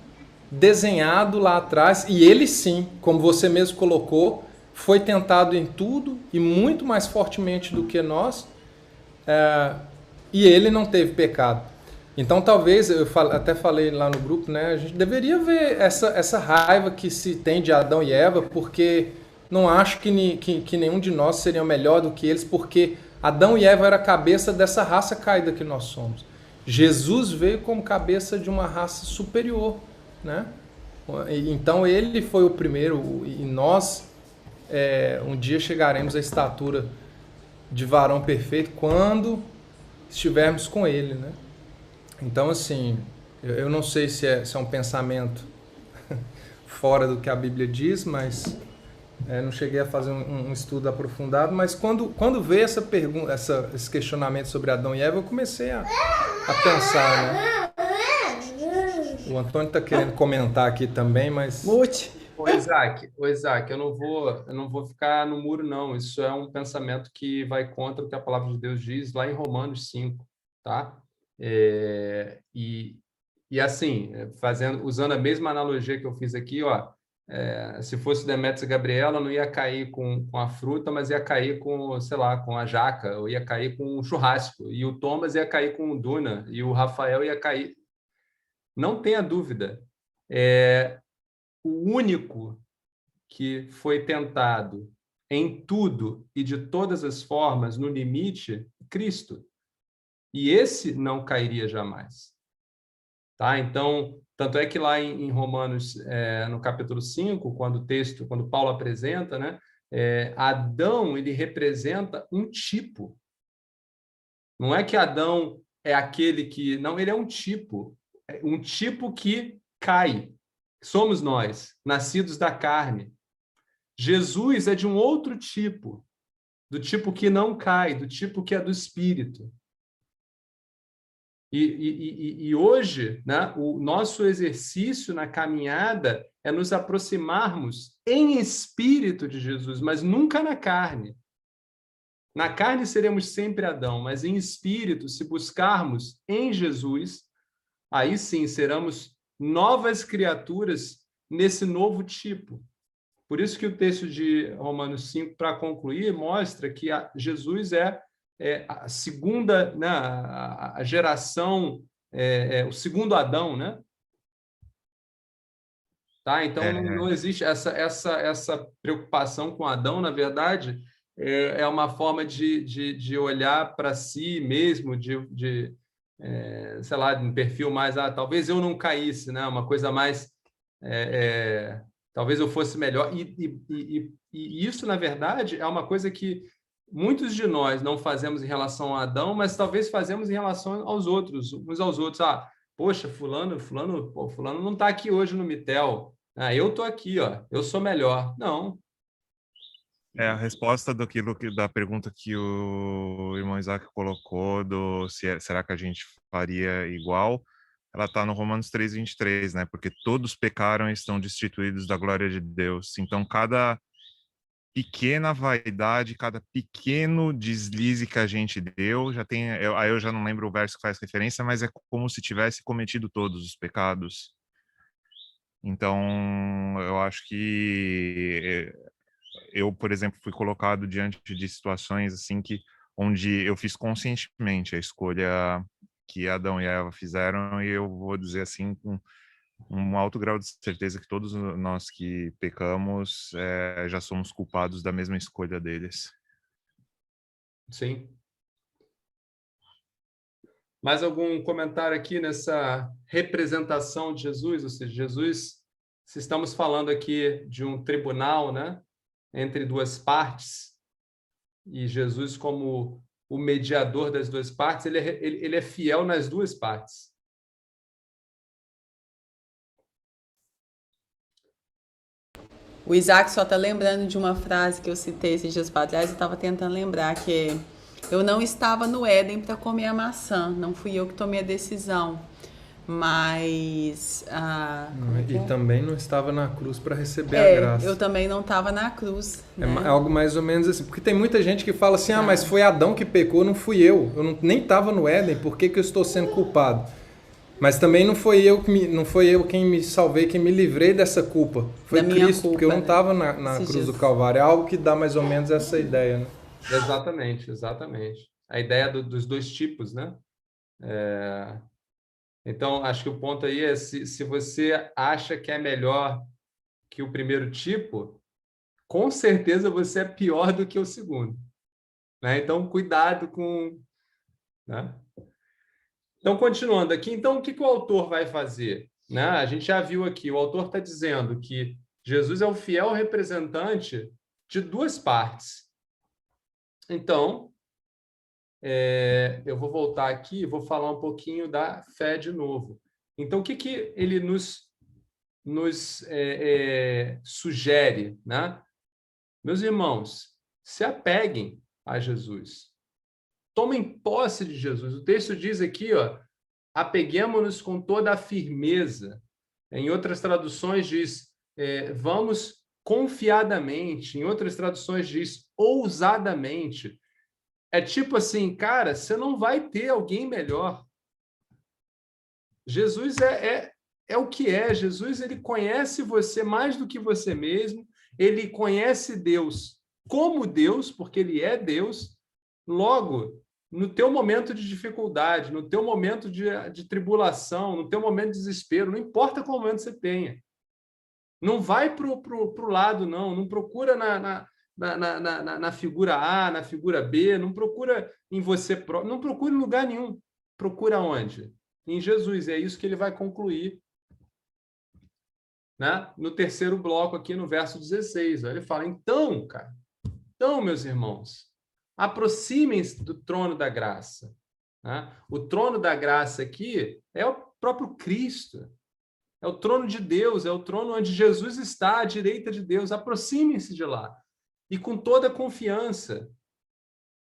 desenhado lá atrás, e ele sim, como você mesmo colocou, foi tentado em tudo e muito mais fortemente do que nós, e ele não teve pecado. Então, talvez, eu até falei lá no grupo, né, a gente deveria ver essa raiva que se tem de Adão e Eva, porque não acho que nenhum de nós seria melhor do que eles, porque Adão e Eva era a cabeça dessa raça caída que nós somos. Jesus veio como cabeça de uma raça superior, né? Então ele foi o primeiro, e nós um dia chegaremos à estatura de varão perfeito quando estivermos com ele, né? Então, assim, eu não sei se é um pensamento fora do que a Bíblia diz, mas não cheguei a fazer um estudo aprofundado, mas quando veio essa pergunta, esse questionamento sobre Adão e Eva, eu comecei a pensar, né? O Antônio está querendo comentar aqui também, mas... Mute! Ô Isaac, eu não vou ficar no muro, não. Isso é um pensamento que vai contra o que a palavra de Deus diz lá em Romanos 5, tá? E assim, usando a mesma analogia que eu fiz aqui, ó, se fosse Demétrios e Gabriela, não ia cair com a fruta, mas ia cair com, sei lá, com a jaca, ou ia cair com o churrasco, e o Thomas ia cair com o Duna, e o Rafael ia cair... Não tenha dúvida, o único que foi tentado em tudo e de todas as formas, no limite, Cristo. E esse não cairia jamais. Tá? Então, tanto é que lá em Romanos, no capítulo 5, quando Paulo apresenta, né, Adão, ele representa um tipo. Não é que Adão é aquele que... Não, ele é um tipo. um tipo que cai. Somos nós, nascidos da carne. Jesus é de um outro tipo, do tipo que não cai, do tipo que é do espírito. E hoje, né, o nosso exercício na caminhada é nos aproximarmos em espírito de Jesus, mas nunca na carne. Na carne seremos sempre Adão, mas em espírito, se buscarmos em Jesus, aí sim seremos novas criaturas nesse novo tipo. Por isso que o texto de Romanos 5, para concluir, mostra que Jesus é a segunda, né, a geração, o segundo Adão, né? Tá? Então, não existe essa preocupação com Adão, na verdade, é uma forma de olhar para si mesmo, sei lá, de um perfil mais, talvez eu não caísse, né? Uma coisa mais, talvez eu fosse melhor. E isso, na verdade, é uma coisa que muitos de nós não fazemos em relação a Adão, mas talvez fazemos em relação aos outros, uns aos outros. Poxa, fulano não está aqui hoje no Mitel. Eu estou aqui, ó, eu sou melhor. Não. A resposta da pergunta que o irmão Isaac colocou, será que a gente faria igual? Ela está no Romanos 3:23, né? Porque todos pecaram e estão destituídos da glória de Deus. Então, cada pequena vaidade, cada pequeno deslize que a gente deu, aí eu já não lembro o verso que faz referência, mas é como se tivesse cometido todos os pecados. Então, eu acho que eu, por exemplo, fui colocado diante de situações assim onde eu fiz conscientemente a escolha que Adão e Eva fizeram, e eu vou dizer assim com um alto grau de certeza que todos nós que pecamos já somos culpados da mesma escolha deles. Sim. Mais algum comentário aqui nessa representação de Jesus? Ou seja, Jesus, se estamos falando aqui de um tribunal, né, entre duas partes, e Jesus como o mediador das duas partes, ele é fiel nas duas partes. O Isaac só está lembrando de uma frase que eu citei esses dias para trás, eu estava tentando lembrar, que é: eu não estava no Éden para comer a maçã, não fui eu que tomei a decisão, mas... também não estava na cruz para receber a graça. Eu também não estava na cruz. Né? É algo mais ou menos assim, porque tem muita gente que fala assim, mas foi Adão que pecou, não fui eu nem estava no Éden, por que eu estou sendo culpado? Mas também não foi eu quem me salvei, quem me livrei dessa culpa. Foi Cristo, porque eu não estava na cruz do Calvário. É algo que dá mais ou menos essa ideia, né? Exatamente. A ideia dos dois tipos, né? Então, acho que o ponto aí é se você acha que é melhor que o primeiro tipo, com certeza você é pior do que o segundo. Né? Então, cuidado com... Né? Então, continuando aqui, então, o que o autor vai fazer? Né? A gente já viu aqui, o autor está dizendo que Jesus é o fiel representante de duas partes. Então, eu vou voltar aqui e vou falar um pouquinho da fé de novo. Então, o que ele nos sugere? Né? Meus irmãos, se apeguem a Jesus. Tomem posse de Jesus. O texto diz aqui, apeguemos-nos com toda a firmeza. Em outras traduções diz, vamos confiadamente. Em outras traduções diz, ousadamente. É tipo assim, cara, você não vai ter alguém melhor. Jesus é o que é. Jesus, ele conhece você mais do que você mesmo. Ele conhece Deus como Deus, porque ele é Deus. Logo, no teu momento de dificuldade, no teu momento de tribulação, no teu momento de desespero, não importa qual momento você tenha. Não vai pro lado, não. Não procura na figura A, na figura B, não procura em você próprio, não procura em lugar nenhum. Procura onde? Em Jesus. E é isso que ele vai concluir, né? No terceiro bloco aqui, no verso 16. Ele fala, então, meus irmãos, aproximem-se do trono da graça. Né? O trono da graça aqui é próprio Cristo. É o trono de Deus, é o trono onde Jesus está à direita de Deus. Aproximem-se de lá. E com toda confiança.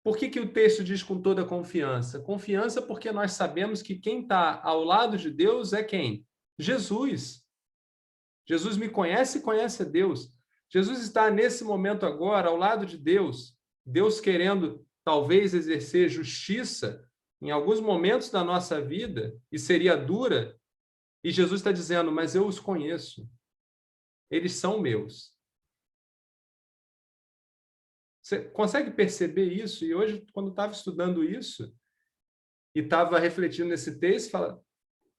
Por que o texto diz com toda confiança? Confiança porque nós sabemos que quem está ao lado de Deus é quem? Jesus. Jesus me conhece e conhece a Deus. Jesus está nesse momento agora ao lado de Deus. Deus querendo talvez exercer justiça em alguns momentos da nossa vida, e seria dura, e Jesus está dizendo, mas eu os conheço. Eles são meus. Você consegue perceber isso? E hoje, quando estava estudando isso, e estava refletindo nesse texto, fala,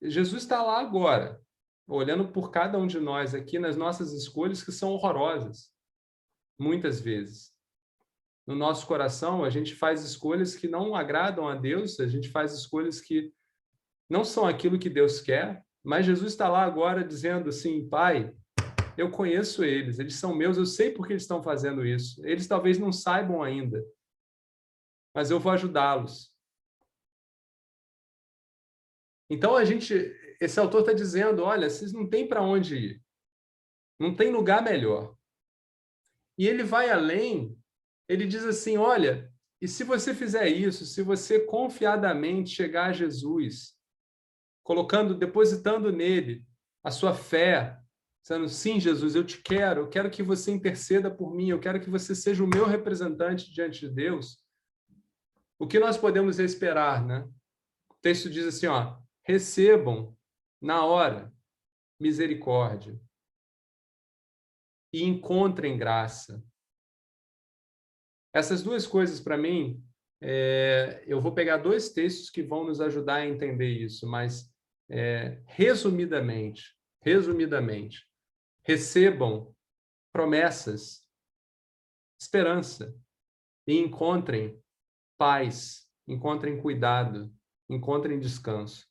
Jesus está lá agora, olhando por cada um de nós aqui nas nossas escolhas que são horrorosas, muitas vezes. No nosso coração, a gente faz escolhas que não agradam a Deus, a gente faz escolhas que não são aquilo que Deus quer, mas Jesus está lá agora dizendo assim, Pai, eu conheço eles são meus, eu sei por que eles estão fazendo isso. Eles talvez não saibam ainda, mas eu vou ajudá-los. Então, esse autor está dizendo, olha, vocês não têm para onde ir. Não tem lugar melhor. E ele vai além, ele diz assim, olha, e se você fizer isso, se você confiadamente chegar a Jesus, depositando nele a sua fé, dizendo, sim, Jesus, eu quero que você interceda por mim, eu quero que você seja o meu representante diante de Deus. O que nós podemos esperar, né? O texto diz assim, ó, recebam na hora misericórdia e encontrem graça. Essas duas coisas, para mim, eu vou pegar dois textos que vão nos ajudar a entender isso, mas resumidamente, recebam promessas, esperança e encontrem paz, encontrem cuidado, encontrem descanso.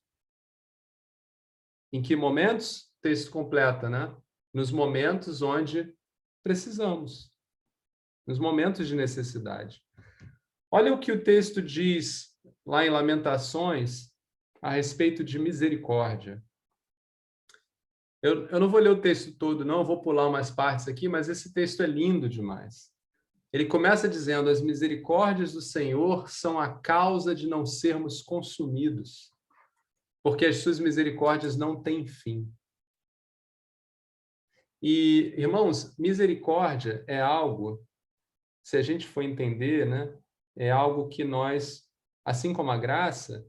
Em que momentos? O texto completa, né? Nos momentos onde precisamos, nos momentos de necessidade. Olha o que o texto diz lá em Lamentações a respeito de misericórdia. Eu não vou ler o texto todo, não, eu vou pular umas partes aqui, mas esse texto é lindo demais. Ele começa dizendo, as misericórdias do Senhor são a causa de não sermos consumidos, porque as suas misericórdias não têm fim. E, irmãos, misericórdia é algo, se a gente for entender, né, é algo que nós, assim como a graça,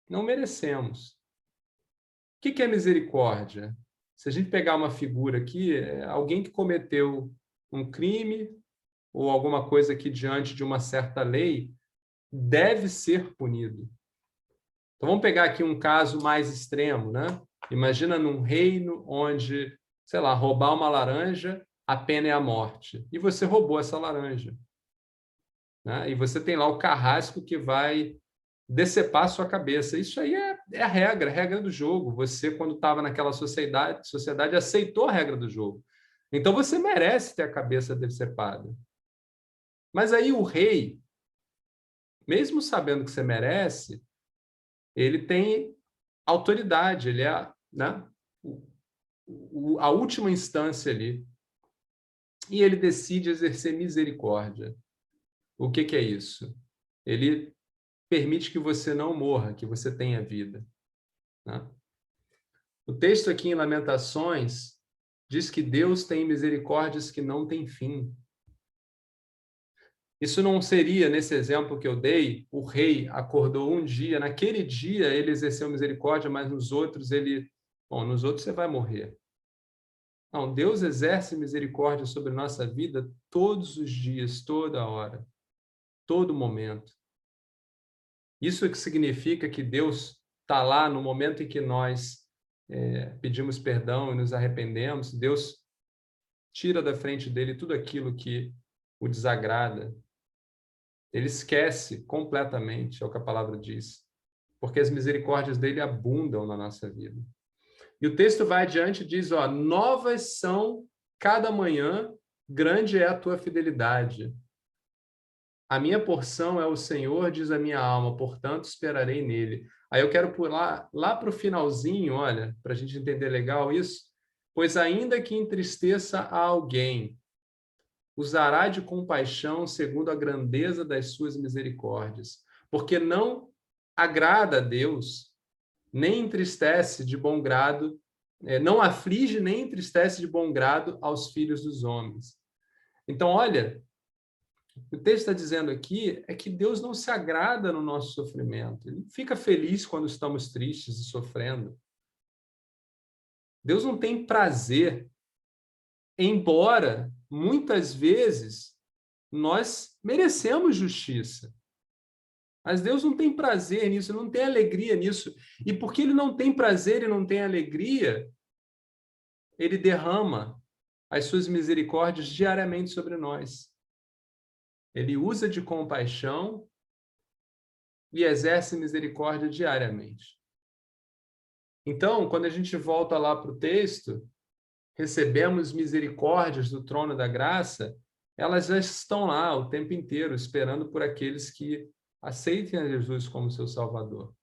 não merecemos. O que é misericórdia? Se a gente pegar uma figura aqui, é alguém que cometeu um crime ou alguma coisa que diante de uma certa lei deve ser punido. Então vamos pegar aqui um caso mais extremo, né? Imagina num reino onde, sei lá, roubar uma laranja, a pena é a morte. E você roubou essa laranja, né? E você tem lá o carrasco que vai decepar a sua cabeça. Isso aí é a regra do jogo. Você, quando estava naquela sociedade, aceitou a regra do jogo. Então você merece ter a cabeça decepada. Mas aí o rei, mesmo sabendo que você merece, ele tem autoridade, ele é, né, a última instância ali. E ele decide exercer misericórdia. O que é isso? Ele permite que você não morra, que você tenha vida, né? O texto aqui em Lamentações diz que Deus tem misericórdias que não têm fim. Isso não seria, nesse exemplo que eu dei, o rei acordou um dia, naquele dia ele exerceu misericórdia, mas nos outros nos outros você vai morrer. Não, Deus exerce misericórdia sobre nossa vida todos os dias, toda hora, todo momento. Isso é que significa que Deus está lá no momento em que nós pedimos perdão e nos arrependemos, Deus tira da frente dele tudo aquilo que o desagrada. Ele esquece completamente, é o que a palavra diz, porque as misericórdias dele abundam na nossa vida. E o texto vai adiante e diz, ó, novas são cada manhã, grande é a tua fidelidade. A minha porção é o Senhor, diz a minha alma, portanto esperarei nele. Aí eu quero pular lá para o finalzinho, olha, para a gente entender legal isso. Pois ainda que entristeça a alguém, usará de compaixão segundo a grandeza das suas misericórdias, porque não agrada a Deus, nem entristece de bom grado, não aflige nem entristece de bom grado aos filhos dos homens. Então, olha, o texto está dizendo aqui é que Deus não se agrada no nosso sofrimento. Ele fica feliz quando estamos tristes e sofrendo. Deus não tem prazer, embora muitas vezes nós merecemos justiça. Mas Deus não tem prazer nisso, não tem alegria nisso. E porque ele não tem prazer e não tem alegria, ele derrama as suas misericórdias diariamente sobre nós. Ele usa de compaixão e exerce misericórdia diariamente. Então, quando a gente volta lá para o texto, recebemos misericórdias do trono da graça, elas já estão lá o tempo inteiro, esperando por aqueles que aceitem a Jesus como seu Salvador.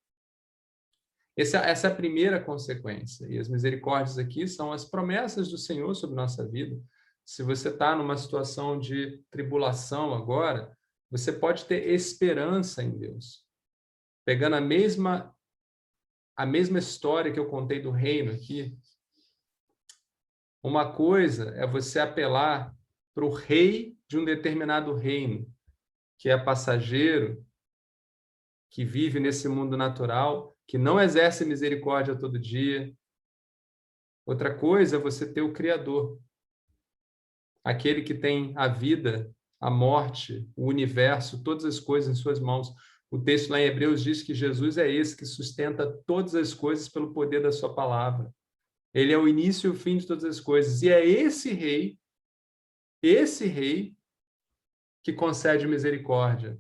Essa é a primeira consequência. E as misericórdias aqui são as promessas do Senhor sobre nossa vida. Se você está numa situação de tribulação agora, você pode ter esperança em Deus. Pegando a mesma história que eu contei do reino aqui, uma coisa é você apelar para o rei de um determinado reino, que é passageiro, que vive nesse mundo natural, que não exerce misericórdia todo dia. Outra coisa é você ter o Criador, aquele que tem a vida, a morte, o universo, todas as coisas em suas mãos. O texto lá em Hebreus diz que Jesus é esse que sustenta todas as coisas pelo poder da sua palavra. Ele é o início e o fim de todas as coisas. E é esse rei que concede misericórdia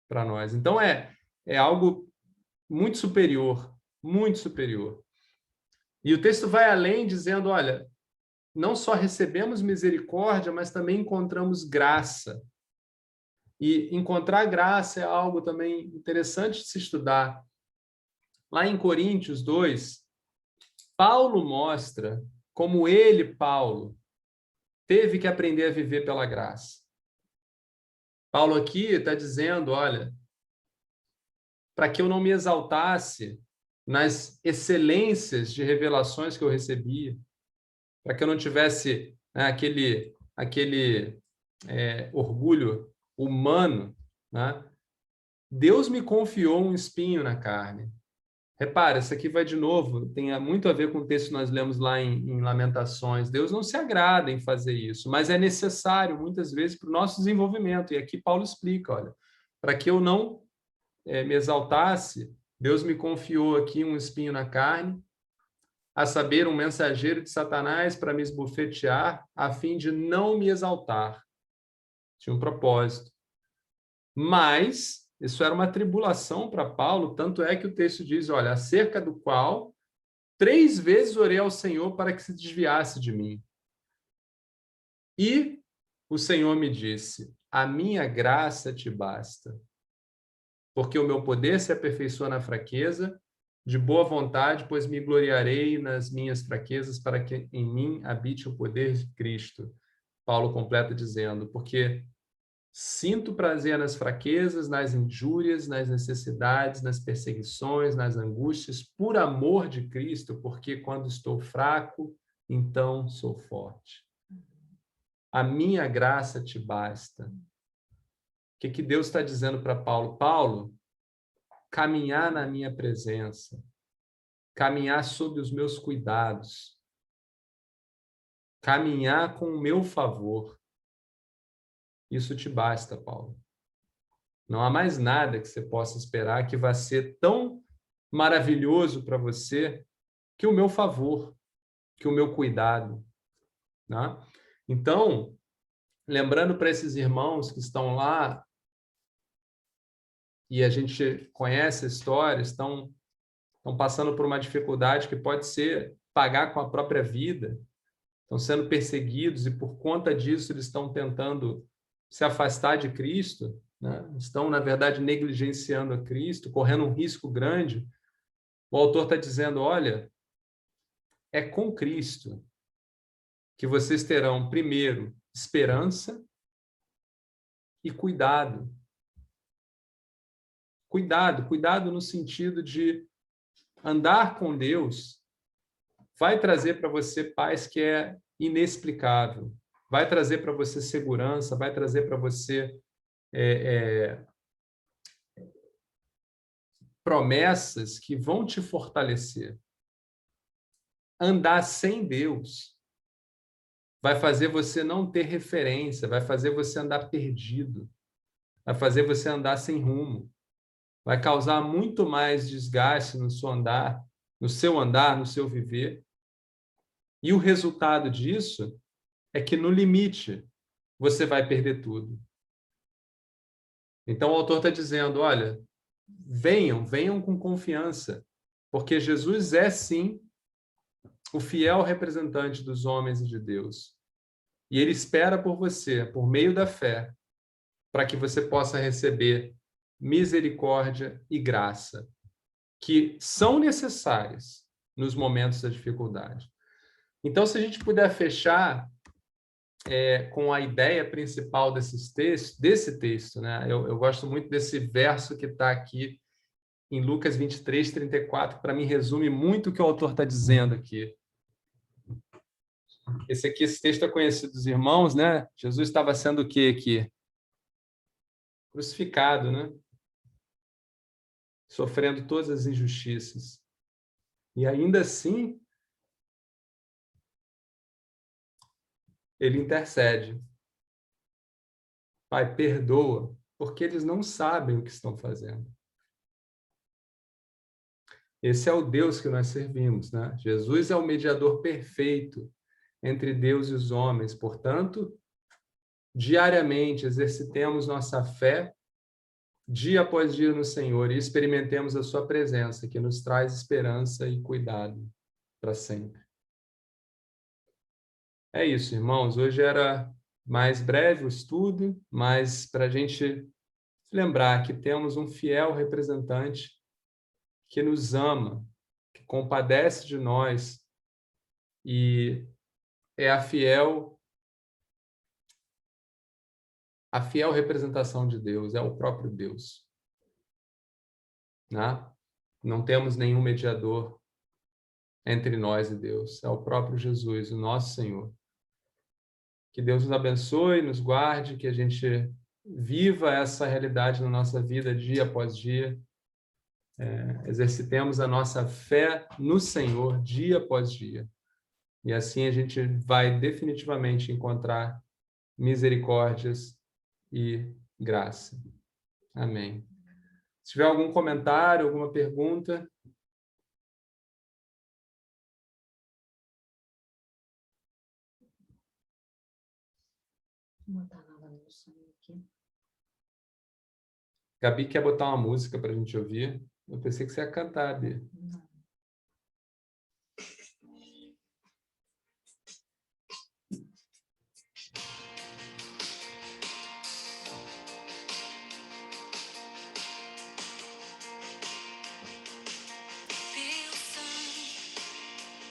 para nós. Então, é algo muito superior, muito superior. E o texto vai além dizendo, olha, não só recebemos misericórdia, mas também encontramos graça. E encontrar graça é algo também interessante de se estudar. Lá em Coríntios 2, Paulo mostra como ele, Paulo, teve que aprender a viver pela graça. Paulo aqui está dizendo, olha, para que eu não me exaltasse nas excelências de revelações que eu recebia, para que eu não tivesse aquele orgulho humano, né? Deus me confiou um espinho na carne. Repara, isso aqui vai de novo, tem muito a ver com o texto que nós lemos lá em Lamentações. Deus não se agrada em fazer isso, mas é necessário, muitas vezes, para o nosso desenvolvimento. E aqui Paulo explica, olha, para que eu não me exaltasse, Deus me confiou aqui um espinho na carne, a saber, um mensageiro de Satanás para me esbofetear, a fim de não me exaltar. Tinha um propósito. Mas isso era uma tribulação para Paulo, tanto é que o texto diz, olha, acerca do qual 3 vezes orei ao Senhor para que se desviasse de mim. E o Senhor me disse, a minha graça te basta, porque o meu poder se aperfeiçoa na fraqueza, de boa vontade, pois me gloriarei nas minhas fraquezas, para que em mim habite o poder de Cristo. Paulo completa dizendo, porque sinto prazer nas fraquezas, nas injúrias, nas necessidades, nas perseguições, nas angústias, por amor de Cristo, porque quando estou fraco, então sou forte. A minha graça te basta. O que Deus está dizendo para Paulo? Paulo, caminhar na minha presença, caminhar sob os meus cuidados, caminhar com o meu favor, isso te basta, Paulo. Não há mais nada que você possa esperar que vá ser tão maravilhoso para você que o meu favor, que o meu cuidado, né? Então, lembrando para esses irmãos que estão lá, e a gente conhece a história, estão passando por uma dificuldade que pode ser pagar com a própria vida, estão sendo perseguidos e por conta disso eles estão tentando se afastar de Cristo. né? Estão, na verdade, negligenciando a Cristo, correndo um risco grande. O autor está dizendo, olha, é com Cristo que vocês terão, primeiro, esperança e cuidado. Cuidado no sentido de andar com Deus vai trazer para você paz que é inexplicável, vai trazer para você segurança, vai trazer para você promessas que vão te fortalecer. Andar sem Deus vai fazer você não ter referência, vai fazer você andar perdido, vai fazer você andar sem rumo, vai causar muito mais desgaste no seu andar, no seu viver. E o resultado disso é que, no limite, você vai perder tudo. Então, o autor está dizendo, olha, venham com confiança, porque Jesus é, sim, o fiel representante dos homens e de Deus. E ele espera por você, por meio da fé, para que você possa receber misericórdia e graça, que são necessárias nos momentos da dificuldade. Então, se a gente puder fechar com a ideia principal desse texto, né? Eu gosto muito desse verso que está aqui em Lucas 23, 34, que para mim resume muito o que o autor está dizendo aqui. Esse texto é conhecido dos irmãos, né? Jesus estava sendo o quê aqui? Crucificado, né? Sofrendo todas as injustiças. E ainda assim, ele intercede. Pai, perdoa, porque eles não sabem o que estão fazendo. Esse é o Deus que nós servimos, né? Jesus é o mediador perfeito entre Deus e os homens. Portanto, diariamente exercitemos nossa fé, dia após dia no Senhor, e experimentemos a sua presença, que nos traz esperança e cuidado para sempre. É isso, irmãos. Hoje era mais breve o estudo, mas para a gente lembrar que temos um fiel representante que nos ama, que compadece de nós e é a fiel representação de Deus, é o próprio Deus. Né? Não temos nenhum mediador entre nós e Deus, é o próprio Jesus, o nosso Senhor. Que Deus nos abençoe, nos guarde, que a gente viva essa realidade na nossa vida dia após dia. Exercitemos a nossa fé no Senhor dia após dia. E assim a gente vai definitivamente encontrar misericórdias e graça. Amém. Se tiver algum comentário, alguma pergunta... Não botar nada no som aqui. Gabi quer botar uma música para a gente ouvir. Eu pensei que você ia cantar, Bia. Não.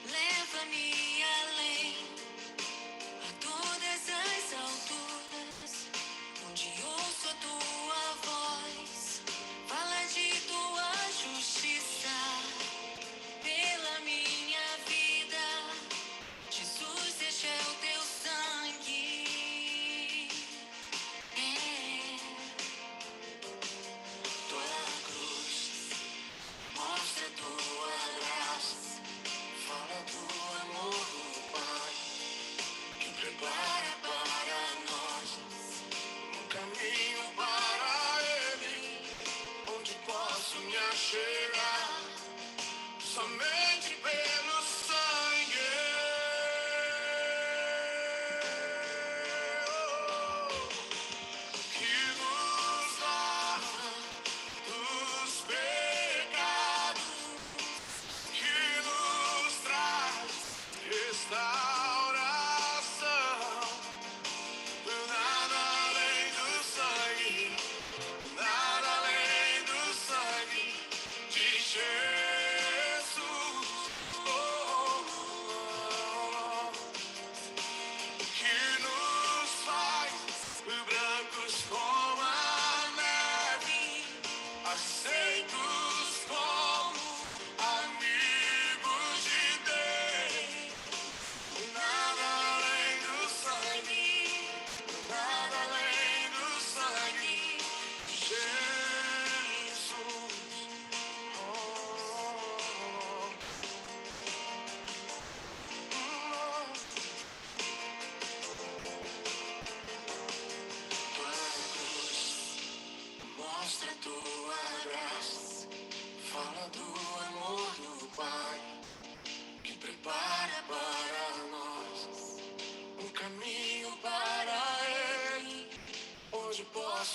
Leva-me além a todas as alturas, onde ouço a tua voz, fala de tua justiça.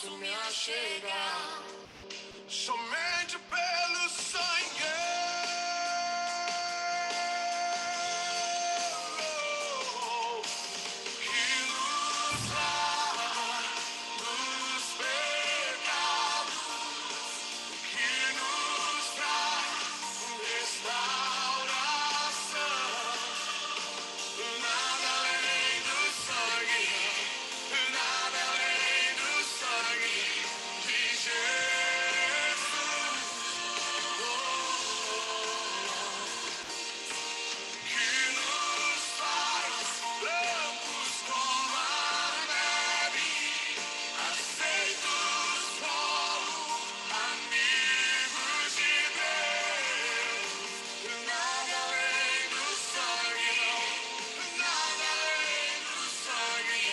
posso me achegar somente pelo sangue que nos lava dos pecados, que nos traz restauração. Nada além do sangue, nada além do sangue de Jesus, que nos faz brancos como a neve, aceitos como amigos de Deus. Nada além do sangue, não. Nada além do sangue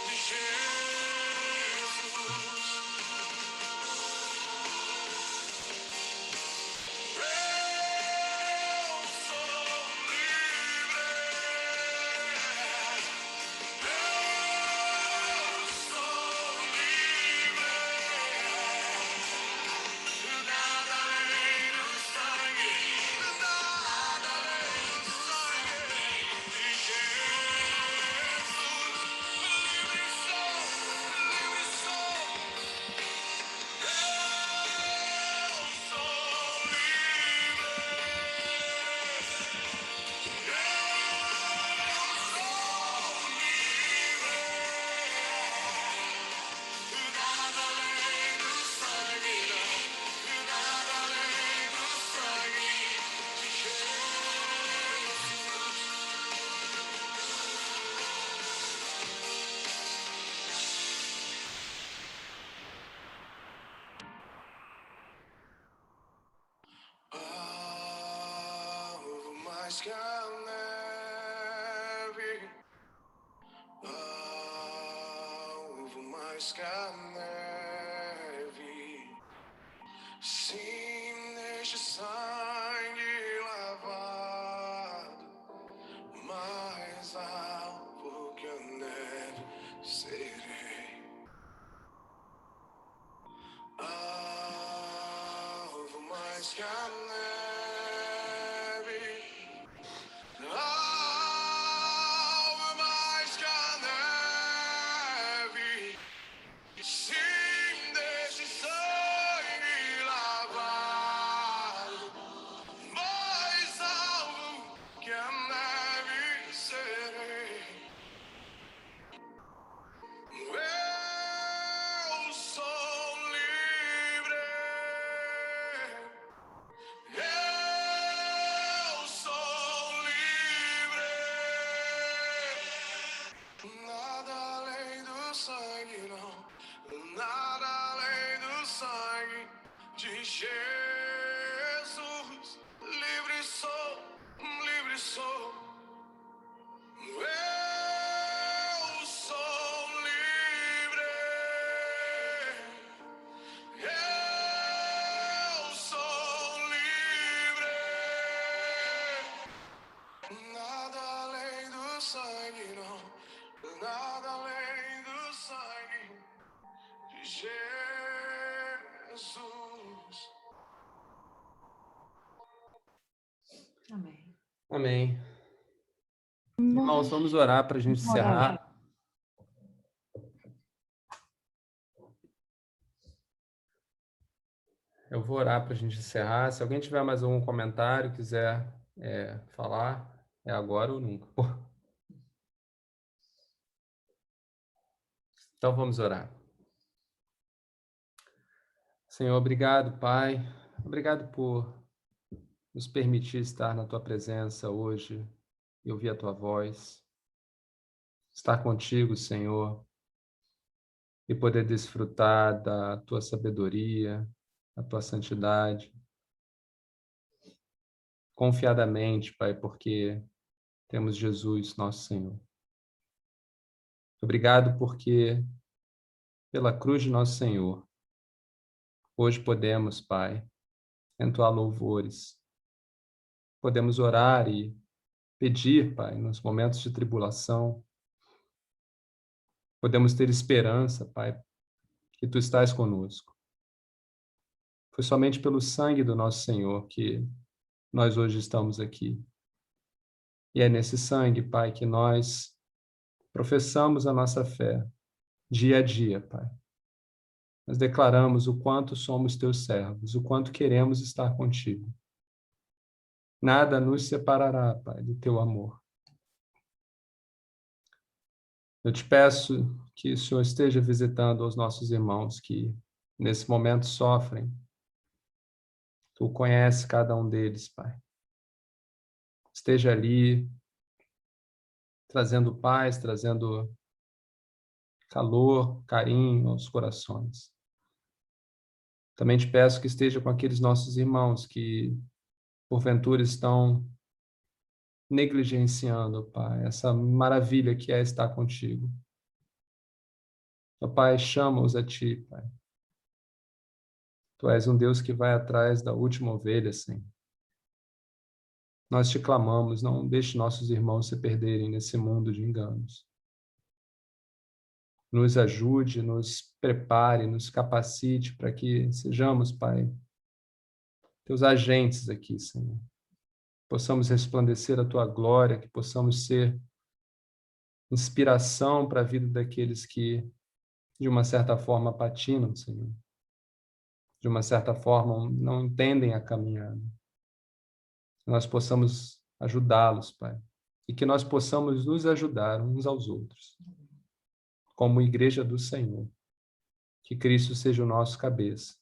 de Jesus. Eu sou livre. Eu sou livre. Nada além do sangue. Nada além do sangue de Jesus. Livre sou. Livre sou. Eu sou livre. Nada além do sangue, não. Nada além do sangue de Jesus. Alvo mais que a neve, alvo mais que a neve. Sim, neste sangue lavado, mais alvo que a neve serei. Alvo mais que a neve, alvo mais que a neve. Sim, deste sangue lavado, mais alvo que a neve serei. Eu sou livre. Eu sou livre. Nada além do sangue, não. Nada além do sangue de Jesus. Livre sou, livre sou. Eu sou livre. Eu sou livre. Nada além do sangue, não. Nada além do sangue de Jesus. Amém. Amém. Irmãos, vamos orar para a gente encerrar. Eu vou orar para a gente encerrar. Se alguém tiver mais algum comentário, quiser falar, é agora ou nunca. Então vamos orar. Senhor, obrigado, Pai. Obrigado por nos permitir estar na Tua presença hoje e ouvir a Tua voz. Estar contigo, Senhor, e poder desfrutar da Tua sabedoria, da Tua santidade. Confiadamente, Pai, porque temos Jesus, nosso Senhor. Obrigado porque, pela cruz de nosso Senhor, hoje podemos, Pai, entoar louvores. Podemos orar e pedir, Pai, nos momentos de tribulação. Podemos ter esperança, Pai, que tu estás conosco. Foi somente pelo sangue do nosso Senhor que nós hoje estamos aqui. E é nesse sangue, Pai, que nós professamos a nossa fé dia a dia, Pai. Nós declaramos o quanto somos teus servos, o quanto queremos estar contigo. Nada nos separará, Pai, do teu amor. Eu te peço que o Senhor esteja visitando os nossos irmãos que nesse momento sofrem. Tu conheces cada um deles, Pai. Esteja ali, trazendo paz, trazendo calor, carinho aos corações. Também te peço que esteja com aqueles nossos irmãos que, porventura, estão negligenciando, Pai, essa maravilha que é estar contigo. Ó Pai, chama-os a Ti, Pai. Tu és um Deus que vai atrás da última ovelha, Senhor. Nós te clamamos, não deixe nossos irmãos se perderem nesse mundo de enganos. Nos ajude, nos prepare, nos capacite para que sejamos, Pai, teus agentes aqui, Senhor. Possamos resplandecer a tua glória, que possamos ser inspiração para a vida daqueles que, de uma certa forma, patinam, Senhor. De uma certa forma, não entendem a caminhada. Que nós possamos ajudá-los, Pai. E que nós possamos nos ajudar uns aos outros. Como igreja do Senhor. Que Cristo seja o nosso cabeça.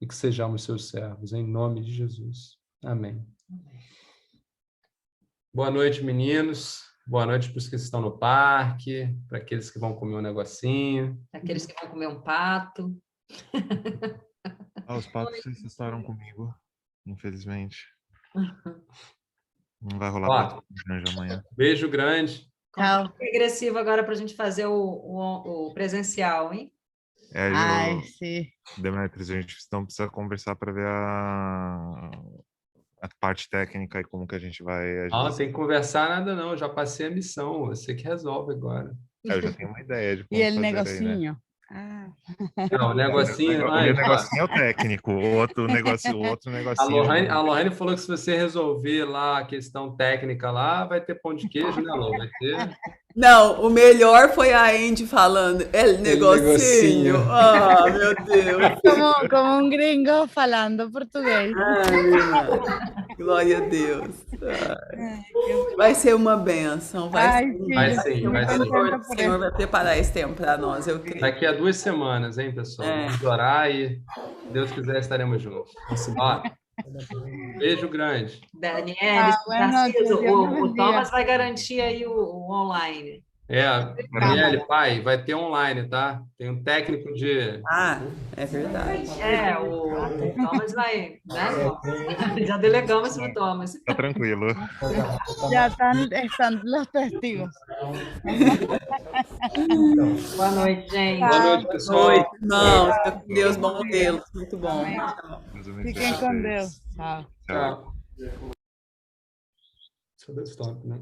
E que sejamos seus servos, em nome de Jesus. Amém. Boa noite, meninos. Boa noite para os que estão no parque, para aqueles que vão comer um negocinho. Aqueles que vão comer um pato. Os patos se assustaram comigo, infelizmente. Não vai rolar Ó, pato de amanhã. Beijo grande. Tchau. Regressivo agora para a gente fazer o presencial, hein? É, sim. Demetrios, a gente então precisa conversar para ver a parte técnica e como que a gente vai Não, agir. tem que conversar nada não, eu já passei a missão, você que resolve agora. Eu já tenho uma ideia de como E ele fazer negocinho? aí, né? Não, o negocinho... O Ai, negocinho é o técnico, o outro negocinho. a Lohane falou que se você resolver lá a questão técnica lá, vai ter pão de queijo, né, Lô? Vai ter... Não, o melhor foi a Andy falando, el negocinho. Ah, meu Deus. Como um gringo falando português. Ai, glória a Deus. Ai. Vai ser uma bênção. Vai sim. O Senhor vai preparar esse tempo para nós, eu creio. Daqui a 2 semanas, hein, pessoal? Vamos orar e, se Deus quiser, estaremos juntos. Ó, beijo grande. Daniele, Narciso, o Thomas vai garantir aí o online. Daniele, pai, vai ter online, tá? Tem um técnico de... Ah, é verdade. O Thomas vai, né? Já delegamos para o Thomas. Tá tranquilo. Já estão os testigos. Boa noite, gente. Boa noite, pessoal. Não, Deus, bom modelo. Muito bom. Fiquem com Deus. Tchau. Tchau. Só deu stop, né?